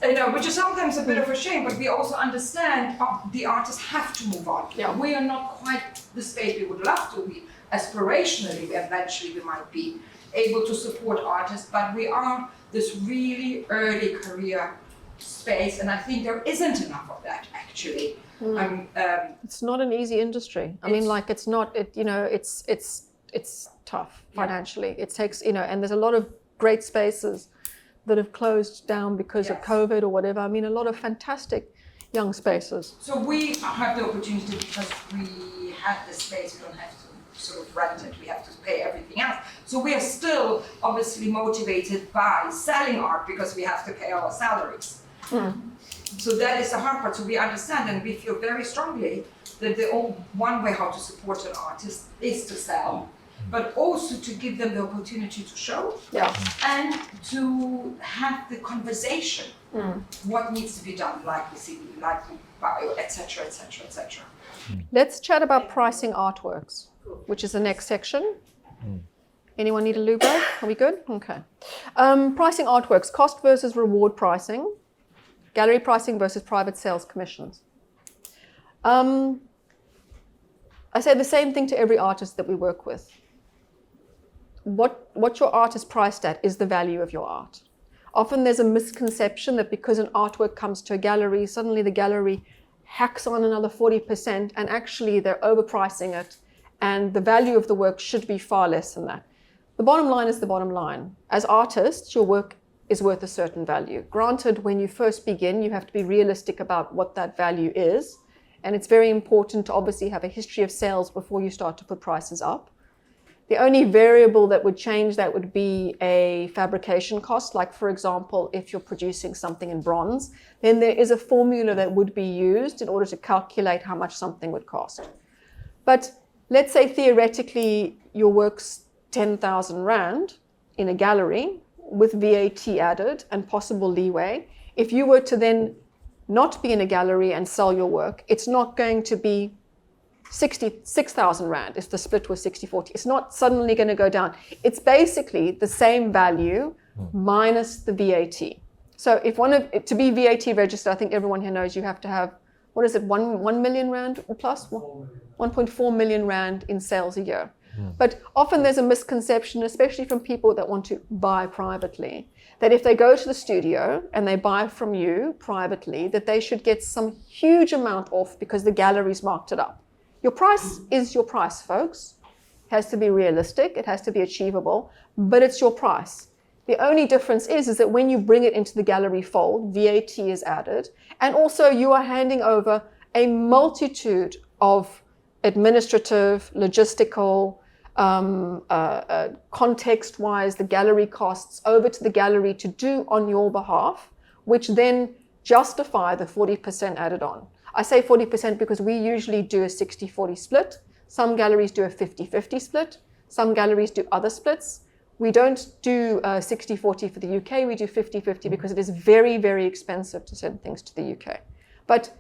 you know, which is sometimes a bit of a shame, but we also understand the artists have to move on. Yeah. We are not quite the state we would love to be. Aspirationally, eventually we might be able to support artists, but we are this really early career space, and I think there isn't enough of that actually. It's not an easy industry. I mean, like, it's not. You know, it's tough financially. It takes, you know, and there's a lot of great spaces that have closed down because of COVID or whatever. I mean, a lot of fantastic young spaces. So we have the opportunity, because we have the space. We don't have to sort of rent it. We have to pay everything else. So we are still obviously motivated by selling art because we have to pay our salaries. So that is the hard part. So we understand, and we feel very strongly that one way how to support an artist is to sell, but also to give them the opportunity to show, and to have the conversation. What needs to be done, like the CD, like the bio, etc., etc., etc. Let's chat about pricing artworks, which is the next section. Anyone need a loo break? Are we good? Okay. Pricing artworks, cost versus reward pricing. Gallery pricing versus private sales commissions. I say the same thing to every artist that we work with. What your art is priced at is the value of your art. Often there's a misconception that because an artwork comes to a gallery, suddenly the gallery hacks on another 40%, and actually they're overpricing it, and the value of the work should be far less than that. The bottom line is the bottom line. As artists, your work is worth a certain value. Granted, when you first begin, you have to be realistic about what that value is. And it's very important to obviously have a history of sales before you start to put prices up. The only variable that would change that would be a fabrication cost. Like, for example, if you're producing something in bronze, then there is a formula that would be used in order to calculate how much something would cost. But let's say theoretically your work's 10,000 Rand in a gallery with VAT added and possible leeway. If you were to then not be in a gallery and sell your work, it's not going to be 6,000 Rand if the split was 60-40. It's not suddenly going to go down. It's basically the same value minus the VAT. So if to be VAT registered, I think everyone here knows you have to have, what is it, 1 million Rand plus? 1.4 million Rand in sales a year. But often there's a misconception, especially from people that want to buy privately, that if they go to the studio and they buy from you privately, that they should get some huge amount off because the gallery's marked it up. Your price is your price, folks. It has to be realistic, it has to be achievable, but it's your price. The only difference is that when you bring it into the gallery fold, VAT is added, and also you are handing over a multitude of administrative, logistical, context-wise, the gallery costs over to the gallery to do on your behalf, which then justify the 40% added on. I say 40% because we usually do a 60-40 split. Some galleries do a 50-50 split. Some galleries do other splits. We don't do 60-40 for the UK. We do 50-50 because it is very, very expensive to send things to the UK. But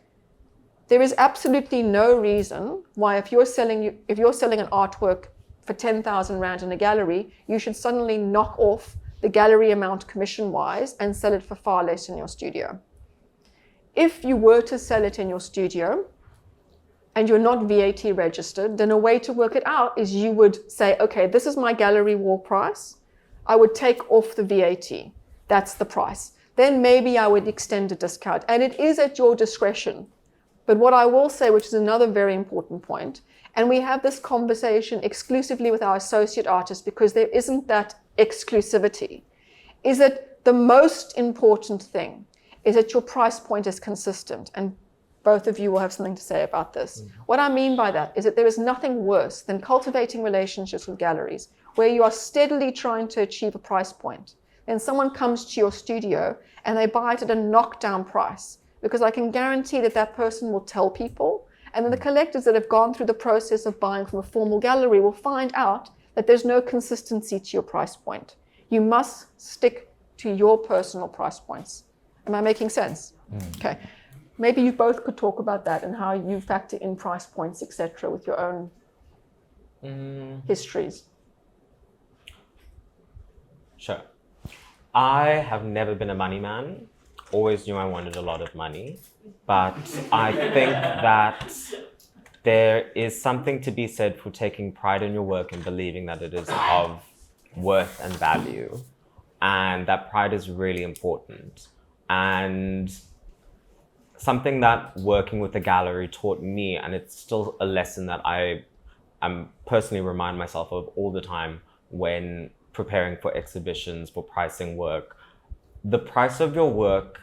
there is absolutely no reason why if you're selling an artwork for 10,000 Rand in a gallery, you should suddenly knock off the gallery amount commission-wise and sell it for far less in your studio. If you were to sell it in your studio and you're not VAT registered, then a way to work it out is you would say, okay, this is my gallery wall price. I would take off the VAT. That's the price. Then maybe I would extend a discount. And it is at your discretion. But what I will say, which is another very important point, and we have this conversation exclusively with our associate artists because there isn't that exclusivity, is that the most important thing is that your price point is consistent. And both of you will have something to say about this. What I mean by that is that there is nothing worse than cultivating relationships with galleries where you are steadily trying to achieve a price point. Then someone comes to your studio and they buy it at a knockdown price, because I can guarantee that that person will tell people, and then the collectors that have gone through the process of buying from a formal gallery will find out that there's no consistency to your price point. You must stick to your personal price points. Am I making sense? Okay. Maybe you both could talk about that and how you factor in price points, etc., with your own histories. Sure. I have never been a money man. Always knew I wanted a lot of money. But I think that there is something to be said for taking pride in your work and believing that it is of worth and value. And that pride is really important. And something that working with the gallery taught me, and it's still a lesson that I personally remind myself of all the time when preparing for exhibitions, for pricing work, the price of your work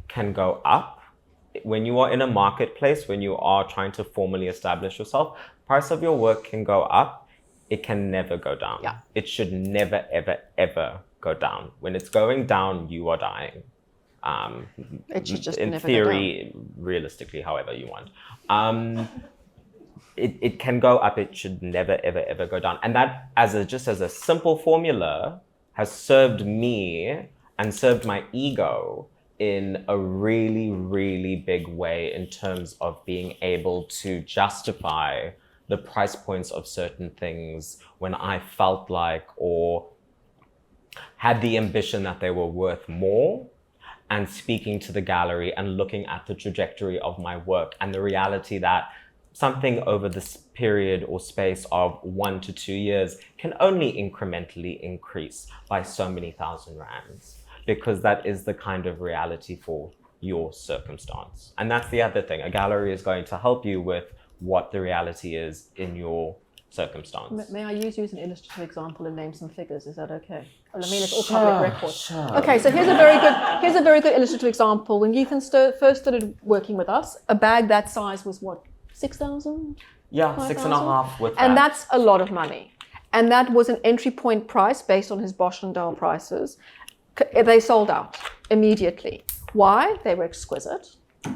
can go up. When you are in a marketplace, when you are trying to formally establish yourself, price of your work can go up. It can never go down. Yeah. It should never, ever, ever go down. When it's going down, you are dying. It should just in never theory, realistically, however you want. It can go up. It should never, ever, ever go down. And that, just as a simple formula, has served me and served my ego in a really, really big way in terms of being able to justify the price points of certain things when I felt like or had the ambition that they were worth more, and speaking to the gallery and looking at the trajectory of my work and the reality that something over this period or space of 1 to 2 years can only incrementally increase by so many thousand rands, because that is the kind of reality for your circumstance. And that's the other thing. A gallery is going to help you with what the reality is in your circumstance. May I use you as an illustrative example and name some figures? Is that okay? Well, I mean, it's all public record. Sure. Okay, so here's a very good illustrative example. When Ethan first started working with us, a bag that size was what, 6,000? Yeah, 5,000? 6.5 with And that. that's a lot of money. And that was an entry point price based on his Bosch and Dahl prices. They sold out immediately. Why? They were exquisite.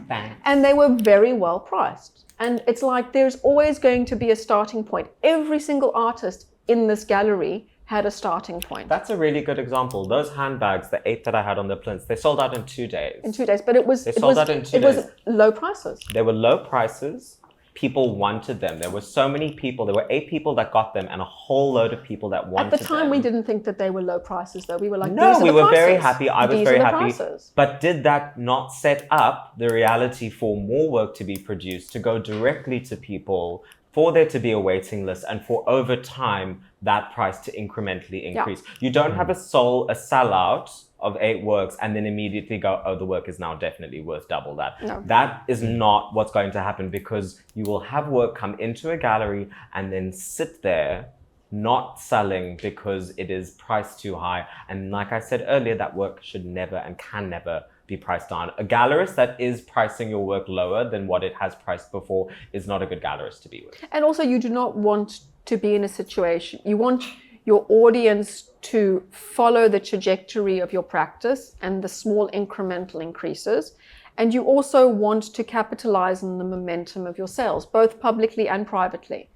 Thanks. And they were very well priced. And it's like there's always going to be a starting point. Every single artist in this gallery had a starting point. That's a really good example. Those handbags, the 8 that I had on the plinths, they sold out in 2 days. In 2 days, but it was sold out in 2 it was days. low prices. They were low prices. People wanted them. There were so many people. There were 8 people that got them and a whole load of people that wanted them. At the time, we didn't think that they were low prices, though. We were like, no, these are we the were prices. very happy. I was These very are the happy. prices. But did that not set up the reality for more work to be produced, to go directly to people, for there to be a waiting list, and for over time that price to incrementally increase? Yeah. You don't have a sellout of 8 works and then immediately go, oh, the work is now definitely worth double that. No. That is not what's going to happen, because you will have work come into a gallery and then sit there not selling because it is priced too high. And like I said earlier, that work should never and can never be priced down. A gallerist that is pricing your work lower than what it has priced before is not a good gallerist to be with. And also, you do not want to be in a situation, you want your audience to follow the trajectory of your practice and the small incremental increases. And you also want to capitalize on the momentum of your sales, both publicly and privately.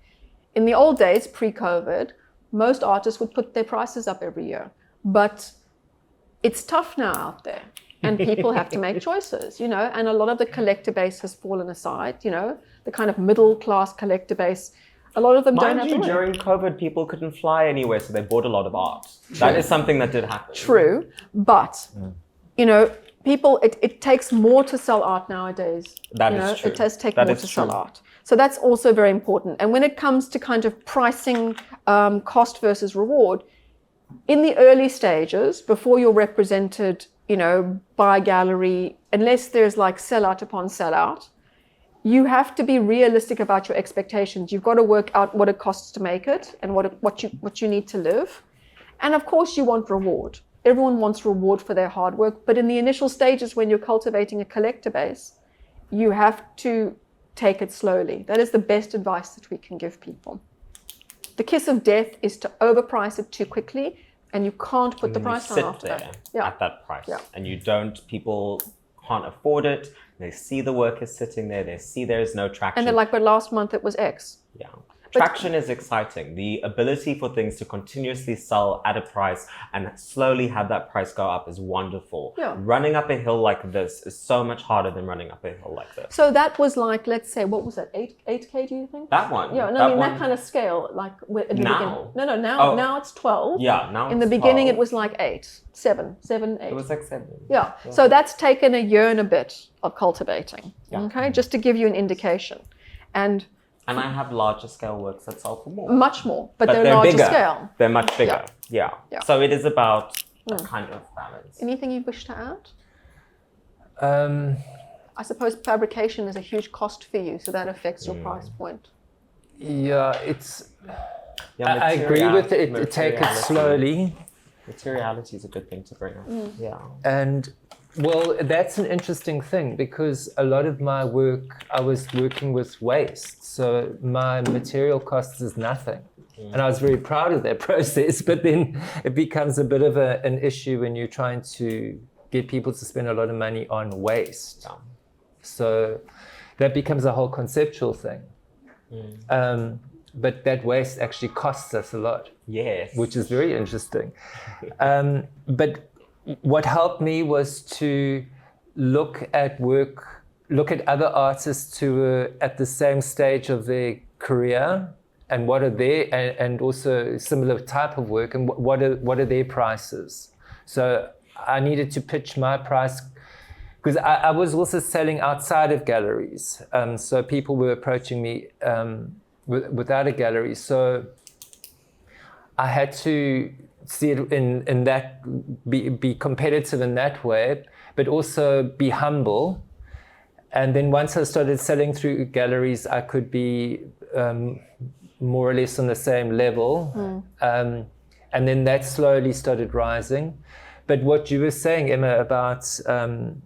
In the old days, pre-COVID, most artists would put their prices up every year. But it's tough now out there. And people have to make choices, you know, and a lot of the collector base has fallen aside, you know, the kind of middle class collector base. A lot of them don't have Mind you, the money. during COVID, people couldn't fly anywhere, so they bought a lot of art. That is something that did happen. True, but, you know, people, it takes more to sell art nowadays. That you is know, true. It does take That more is to sell true. art. So that's also very important. And when it comes to kind of pricing cost versus reward, in the early stages, before you're represented, you know, by a gallery, unless there's like sellout upon sellout, you have to be realistic about your expectations. You've got to work out what it costs to make it and what you need to live. And of course, you want reward. Everyone wants reward for their hard work. But in the initial stages, when you're cultivating a collector base, you have to take it slowly. That is the best advice that we can give people. The kiss of death is to overprice it too quickly, and you can't put the price down after that. At that price. Yeah. And people can't afford it. They see the work is sitting there. They see there is no traction. And they're like, but last month it was X. Yeah. Traction is exciting. The ability for things to continuously sell at a price and slowly have that price go up is wonderful. Yeah. Running up a hill like this is so much harder than running up a hill like this. So that was like, let's say, what was that, 8K, do you think? That one. Yeah, no, I mean, that kind of scale, like in the Now? beginning. No, Oh. now it's 12. Yeah, now In the it's beginning, 12. it was like 8, 7, 8. It was like 7. Yeah. So that's taken a year and a bit of cultivating. Yeah. Okay, just to give you an indication. And And I have larger scale works that sell for more. much more, but they're larger bigger. scale. They're much bigger. Yeah. Yeah. So it is about a kind of balance. Anything you wish to add? Um, I suppose fabrication is a huge cost for you, so that affects your price point. yeah, it's. Yeah, I agree with it. Take it materiality. slowly. Materiality is a good thing to bring up. Yeah. And well, that's an interesting thing because a lot of my work, I was working with waste. So my material costs is nothing. And I was very proud of that process, but then it becomes a bit of an issue when you're trying to get people to spend a lot of money on waste. Yeah. So that becomes a whole conceptual thing. But that waste actually costs us a lot. Yes. Which is very interesting. But what helped me was to look at other artists who were at the same stage of their career and what are their, and also similar type of work, and what are their prices. So I needed to pitch my price because I was also selling outside of galleries. So people were approaching me without a gallery. So I had to see it in that, be competitive in that way, but also be humble. And then once I started selling through galleries, I could be more or less on the same level. And then that slowly started rising. But what you were saying, Emma, about selling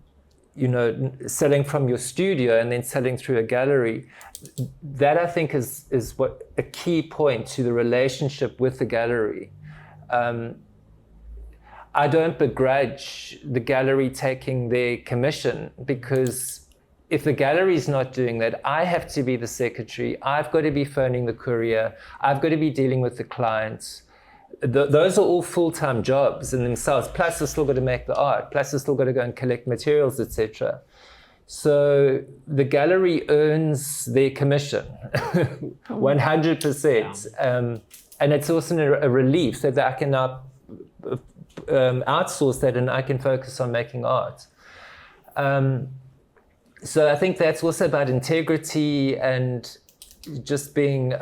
from your studio and then selling through a gallery, that I think is what a key point to the relationship with the gallery. I don't begrudge the gallery taking their commission, because if the gallery is not doing that, I have to be the secretary. I've got to be phoning the courier. I've got to be dealing with the clients. Those are all full-time jobs in themselves. Plus, they've still got to make the art. Plus, they've still got to go and collect materials, etc. So the gallery earns their commission, 100%. And it's also a relief that I can now outsource that and I can focus on making art. So I think that's also about integrity and just being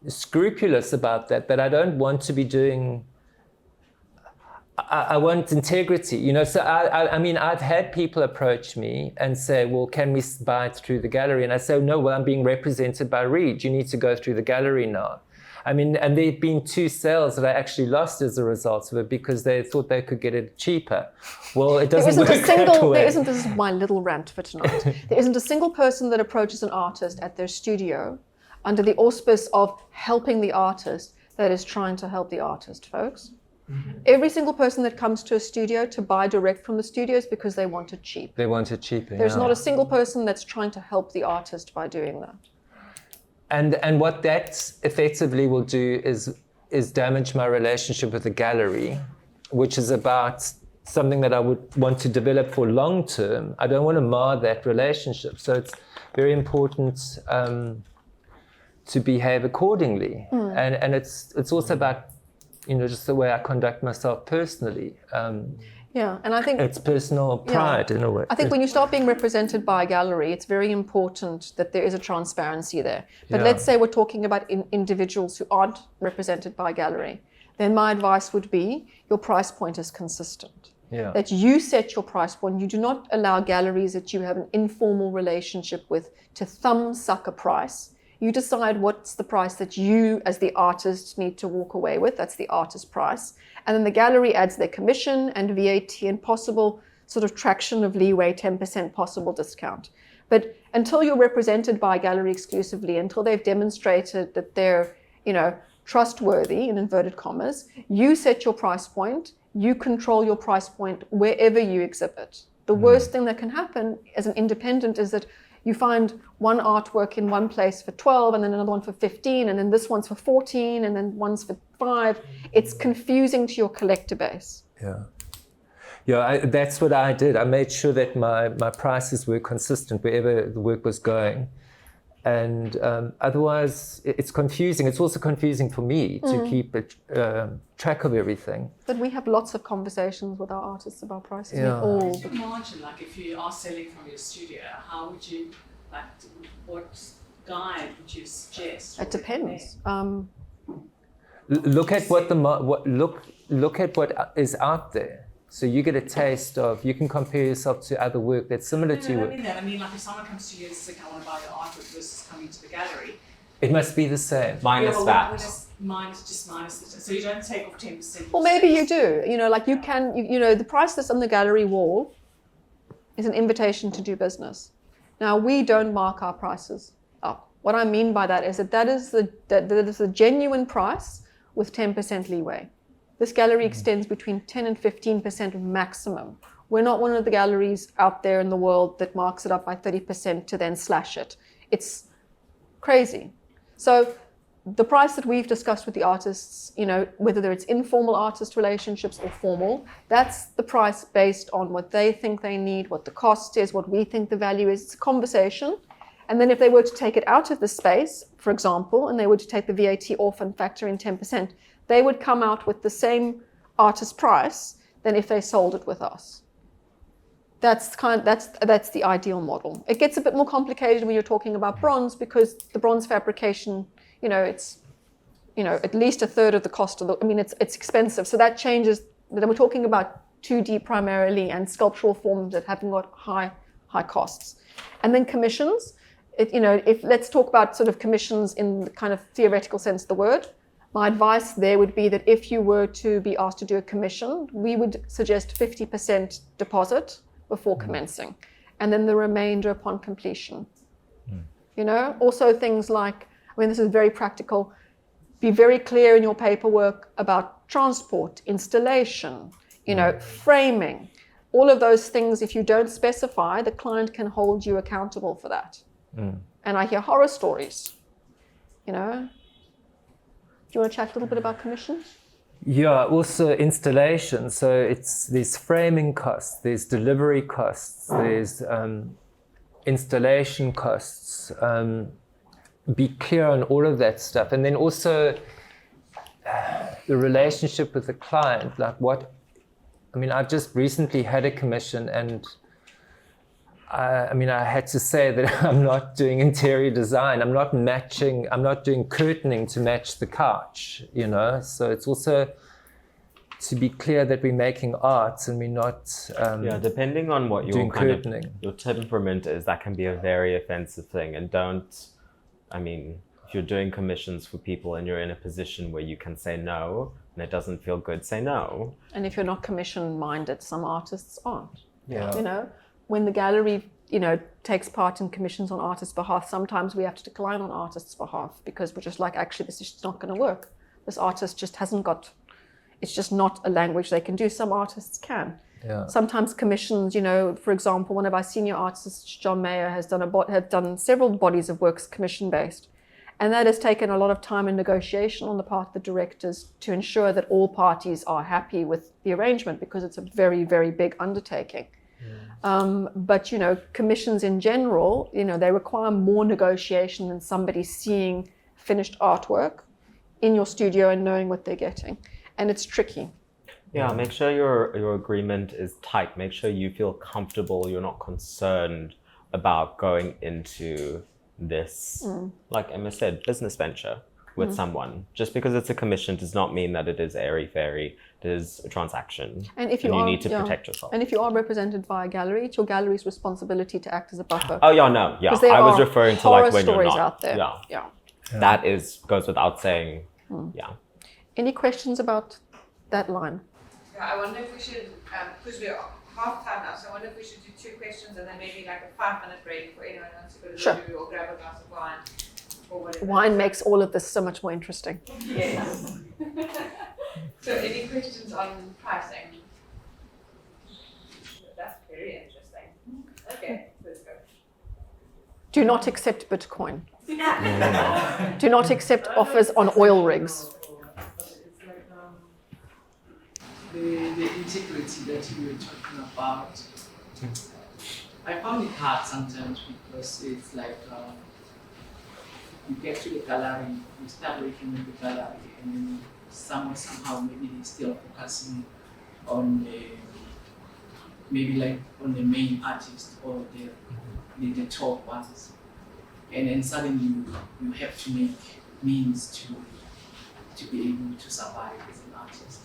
scrupulous about that. But I don't want to be doing, I want integrity, So I mean, I've had people approach me and say, well, can we buy it through the gallery? And I say, no, well, I'm being represented by Read. You need to go through the gallery now. I mean, and there have been 2 sales that I actually lost as a result of it because they thought they could get it cheaper. Well, it doesn't work that way. This is my little rant for tonight. There isn't a single person that approaches an artist at their studio under the auspice of helping the artist that is trying to help the artist, folks. Every single person that comes to a studio to buy direct from the studio is because they want it cheap. They want it cheaper. There's not a single person that's trying to help the artist by doing that. And what that effectively will do is damage my relationship with the gallery, which is about something that I would want to develop for long term. I don't want to mar that relationship. So it's very important to behave accordingly. And it's also about, just the way I conduct myself personally. Yeah, and I think it's personal pride in a way. I think when you start being represented by a gallery, it's very important that there is a transparency there. But let's say we're talking about individuals who aren't represented by a gallery, then my advice would be your price point is consistent. That you set your price point. You do not allow galleries that you have an informal relationship with to thumb suck a price. You decide what's the price that you, as the artist, need to walk away with. That's the artist price. And then the gallery adds their commission and VAT and possible sort of traction of leeway, 10% possible discount. But until you're represented by a gallery exclusively, until they've demonstrated that they're, trustworthy, in inverted commas, you set your price point, you control your price point wherever you exhibit. The worst thing that can happen as an independent is that you find one artwork in one place for 12 and then another one for 15 and then this one's for 14 and then one's for 5. It's confusing to your collector base. That's what I did. I made sure that my prices were consistent wherever the work was going. And otherwise, it's confusing. It's also confusing for me to keep track of everything. But we have lots of conversations with our artists about prices. Could you imagine, if you are selling from your studio, how would you, what guide would you suggest? It depends. Look at look at what is out there. So you get a taste of, you can compare yourself to other work that's similar to your work. I mean, if someone comes to you and says, I want to buy your artwork versus coming to the gallery. It must be the same. Minus that. Minus the, so you don't take off 10%. Well, maybe you do. You can, the price that's on the gallery wall is an invitation to do business. Now, we don't mark our prices up. What I mean by that is that is the genuine price with 10% leeway. This gallery extends between 10 and 15% maximum. We're not one of the galleries out there in the world that marks it up by 30% to then slash it. It's crazy. So the price that we've discussed with the artists, whether it's informal artist relationships or formal, that's the price based on what they think they need, what the cost is, what we think the value is. It's a conversation. And then if they were to take it out of the space, for example, and they were to take the VAT off and factor in 10%, they would come out with the same artist price than if they sold it with us. That's the ideal model. It gets a bit more complicated when you're talking about bronze because the bronze fabrication, it's at least a third of the cost of it's expensive. So that changes. Then we're talking about 2D primarily and sculptural forms that haven't got high costs. And then commissions. if let's talk about sort of commissions in the kind of theoretical sense of the word, my advice there would be that if you were to be asked to do a commission, we would suggest 50% deposit before commencing, and then the remainder upon completion. Also things like, this is very practical, be very clear in your paperwork about transport, installation, framing, all of those things. If you don't specify, the client can hold you accountable for that. And I hear horror stories, Do you want to chat a little bit about commissions? Yeah, also installation. So there's framing costs, there's delivery costs, there's installation costs. Be clear on all of that stuff. And then also the relationship with the client, I've just recently had a commission, and I had to say that I'm not doing interior design. I'm not doing curtaining to match the couch, So it's also to be clear that we're making art and we're not depending on what your your temperament is, that can be a very offensive thing. And if you're doing commissions for people and you're in a position where you can say no and it doesn't feel good, say no. And if you're not commission minded, some artists aren't. Yeah. When the gallery, takes part in commissions on artists' behalf, sometimes we have to decline on artists' behalf because we're just like, actually, this is just not going to work. This artist just hasn't got, it's just not a language they can do. Some artists can. Yeah. Sometimes commissions, for example, one of our senior artists, John Mayer, had done several bodies of works commission-based. And that has taken a lot of time and negotiation on the part of the directors to ensure that all parties are happy with the arrangement, because it's a very, very big undertaking. But commissions in general, they require more negotiation than somebody seeing finished artwork in your studio and knowing what they're getting. And it's tricky. Yeah, make sure your agreement is tight. Make sure you feel comfortable. You're not concerned about going into this, like Emma said, business venture with someone. Just because it's a commission does not mean that it is airy-fairy. It is a transaction. And if you need to protect yourself. And if you are represented by a gallery, it's your gallery's responsibility to act as a buffer. Oh, yeah, no. Yeah, I was referring to like when you're not. Out there. Yeah. That goes without saying. Yeah. Any questions about that line? Yeah, I wonder if we should, because we're half time now, so I wonder if we should do 2 questions and then maybe like a 5-minute break for anyone who wants to go to the loo or grab a glass of wine or whatever. Wine makes all of this so much more interesting. Yes. So any questions on pricing? That's very interesting. Okay, let's go. Do not accept Bitcoin. Do not accept offers on oil rigs. The integrity that you were talking about, I found it hard sometimes because it's like you get to the gallery, you start working with the gallery, and then somehow maybe they're still focusing on on the main artist or the top ones, and then suddenly you have to make means to be able to survive as an artist.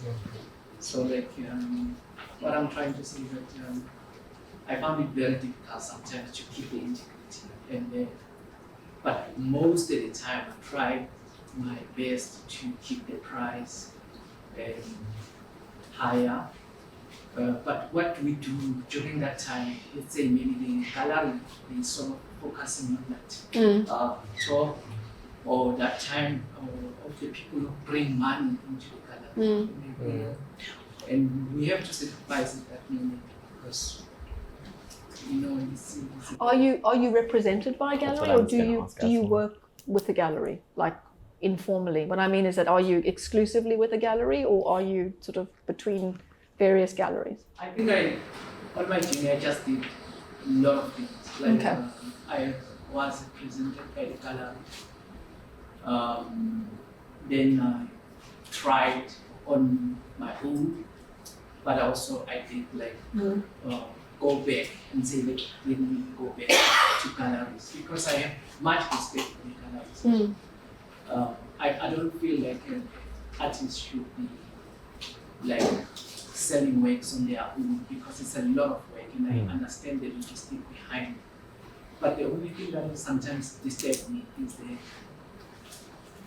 So what I'm trying to say is that I found it very difficult sometimes to keep the integrity, but most of the time I tried my best to keep the price higher. But what we do during that time, let's say maybe the gallery is sort of focusing on that talk or that time of the people who bring money into the gallery. And we have to sacrifice it that moment because Are you represented by a gallery, or do you work with a gallery, like informally? What I mean is that, are you exclusively with a gallery, or are you sort of between various galleries? I think on my journey I just did a lot of things. Like I was represented by the gallery. Then I tried on my own, but also I did go back and say, let me go back to galleries, because I have much respect for the galleries. I don't feel like artists should be like selling works on their own, because it's a lot of work, and I understand the logistics behind But the only thing that sometimes disturbs me is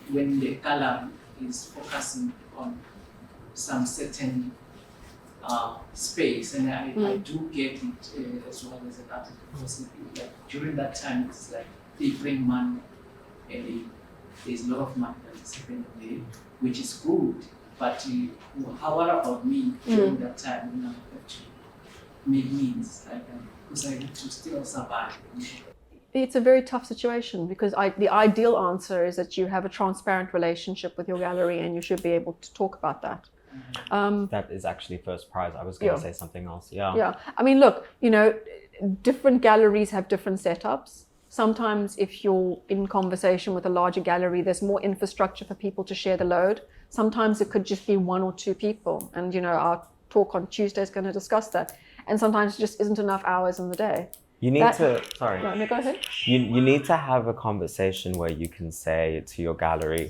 when the color is focusing on some certain space, and I do get it as well as an artist, because like during that time it's like they bring money and there's a lot of money that is happening there, which is good. But what about me during that time when I have to make means, because I need to still survive? It's a very tough situation, because the ideal answer is that you have a transparent relationship with your gallery and you should be able to talk about that. That is actually first prize. I was going to say something else. Yeah. I mean, look, different galleries have different setups. Sometimes if you're in conversation with a larger gallery, there's more infrastructure for people to share the load. Sometimes it could just be one or two people. And, our talk on Tuesday is going to discuss that. And sometimes it just isn't enough hours in the day. You need to, sorry. No, go ahead. You need to have a conversation where you can say to your gallery,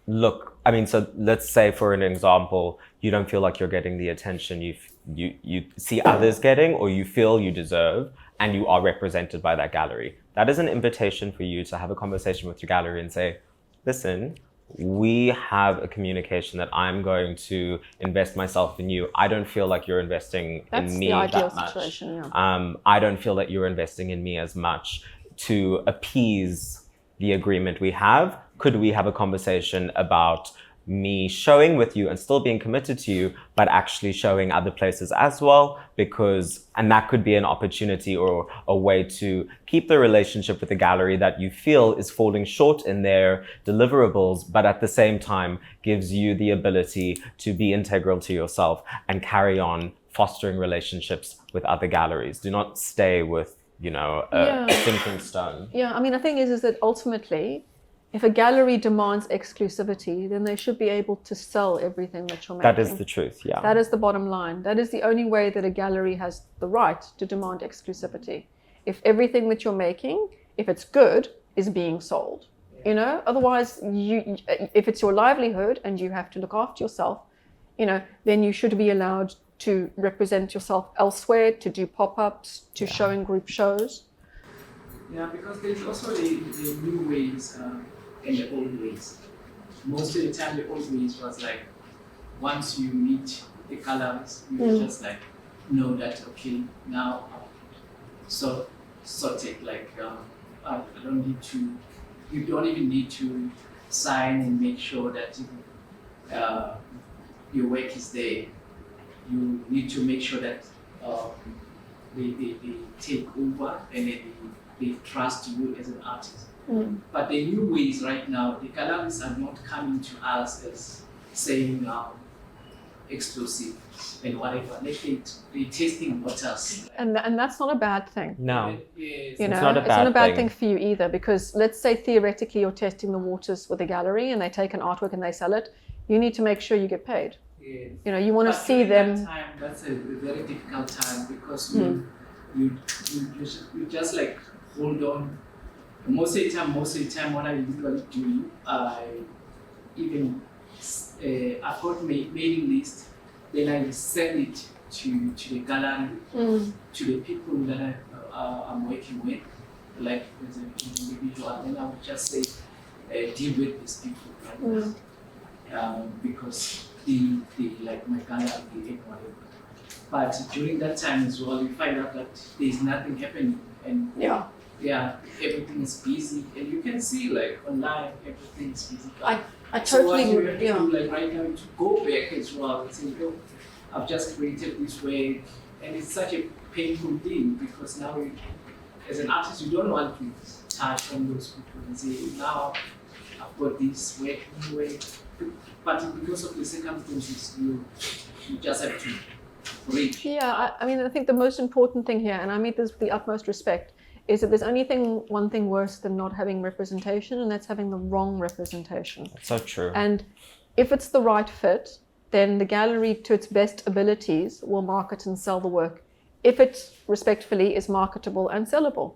look, I mean, so let's say for an example, you don't feel like you're getting the attention you see others getting, or you feel you deserve, and you are represented by that gallery. That is an invitation for you to have a conversation with your gallery and say, listen, we have a communication that I'm going to invest myself in you. I don't feel like you're investing in me that much. That's the ideal situation, yeah. I don't feel that you're investing in me as much to appease the agreement we have. Could we have a conversation about me showing with you and still being committed to you, but actually showing other places as well? And that could be an opportunity or a way to keep the relationship with the gallery that you feel is falling short in their deliverables, but at the same time gives you the ability to be integral to yourself and carry on fostering relationships with other galleries. Do not stay with, a sinking stone. Yeah, I mean, the thing is that ultimately, if a gallery demands exclusivity, then they should be able to sell everything that you're making. That is the truth, yeah. That is the bottom line. That is the only way that a gallery has the right to demand exclusivity. If everything that you're making, if it's good, is being sold. Otherwise, if it's your livelihood and you have to look after yourself, then you should be allowed to represent yourself elsewhere, to do pop-ups, to show in group shows. Yeah, because there's also the new ways and the old ways. Most of the time, the old ways was like, once you meet the colors, you just like know that, okay, now sorted, like I don't need to, you don't even need to sign and make sure that your work is there. You need to make sure that they take over and then they trust you as an artist. But the new ways right now, the galleries are not coming to us as saying exclusive and whatever. They're tasting waters. And that's not a bad thing. No, Yes. It's not a bad thing for you either, because let's say theoretically you're testing the waters with a gallery and they take an artwork and they sell it. You need to make sure you get paid. Yes. You want to see them. That's a very difficult time, because you just like hold on. Most of the time, what I usually do, I even I've got my mailing list, then I send it to the gallery, to the people that I'm working with, like as an individual. Then I would just say, deal with these people, right? Because they like my gallery, they hate whatever. But during that time as well, you find out that there's nothing happening, and everything is busy, and you can see like online everything is busy. I totally so what you have to yeah. do, like right now, to go back as well and say, look, I've just created this way, and it's such a painful thing, because now as an artist you don't want to touch on those people and say, now I've got this work anyway. But because of the circumstances, you just have to reach. Yeah, I mean, I think the most important thing here, and I mean this with the utmost respect, is that there's only one thing worse than not having representation, and that's having the wrong representation. That's so true. And if it's the right fit, then the gallery, to its best abilities, will market and sell the work, if it respectfully is marketable and sellable.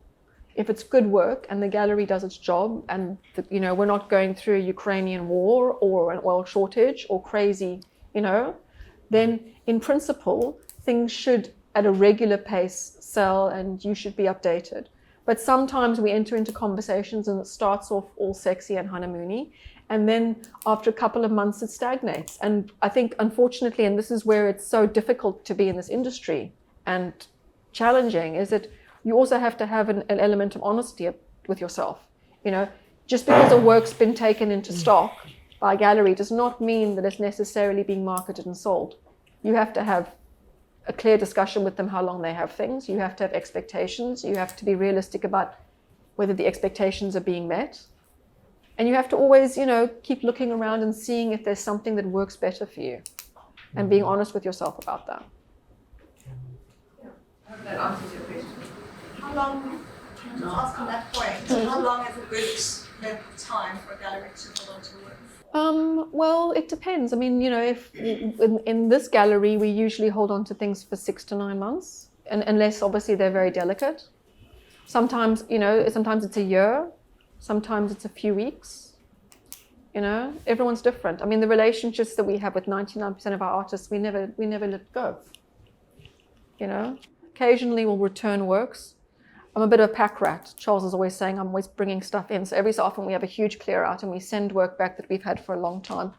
If it's good work and the gallery does its job, and we're not going through a Ukrainian war or an oil shortage or crazy, then in principle things should at a regular pace sell and you should be updated. But sometimes we enter into conversations and it starts off all sexy and honeymoony. And then after a couple of months, it stagnates. And I think, unfortunately, and this is where it's so difficult to be in this industry and challenging, is that you also have to have an element of honesty with yourself. Just because a work's been taken into stock by a gallery does not mean that it's necessarily being marketed and sold. You have to have a clear discussion with them how long they have things. You have to have expectations. You have to be realistic about whether the expectations are being met. And you have to always, keep looking around and seeing if there's something that works better for you and being honest with yourself about that. I hope that answers your question. How long, to ask on that point, how long is a good time for a gallery to hold on to work? Well, it depends. I mean, if in this gallery, we usually hold on to things for 6 to 9 months, and unless obviously they're very delicate. Sometimes, sometimes it's a year, sometimes it's a few weeks. Everyone's different. I mean, the relationships that we have with 99% of our artists, we never let go. Occasionally we'll return works. I'm a bit of a pack rat. Charles is always saying I'm always bringing stuff in. So every so often we have a huge clear out and we send work back that we've had for a long time.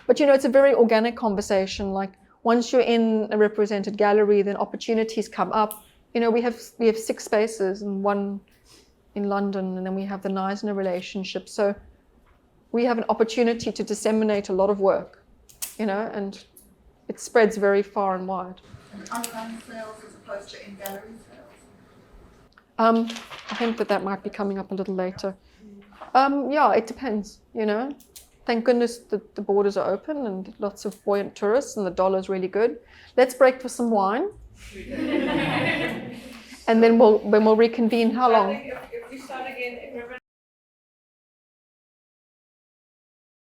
But it's a very organic conversation. Like once you're in a represented gallery, then opportunities come up. We have 6 spaces and 1 in London, and then we have the Neisner relationship. So we have an opportunity to disseminate a lot of work, and it spreads very far and wide. And online sales as opposed to in-gallery sales? I think that might be coming up a little later. Yeah, it depends, Thank goodness that the borders are open and lots of buoyant tourists and the dollar's really good. Let's break for some wine. And then we'll reconvene. How long? I think if we start again, if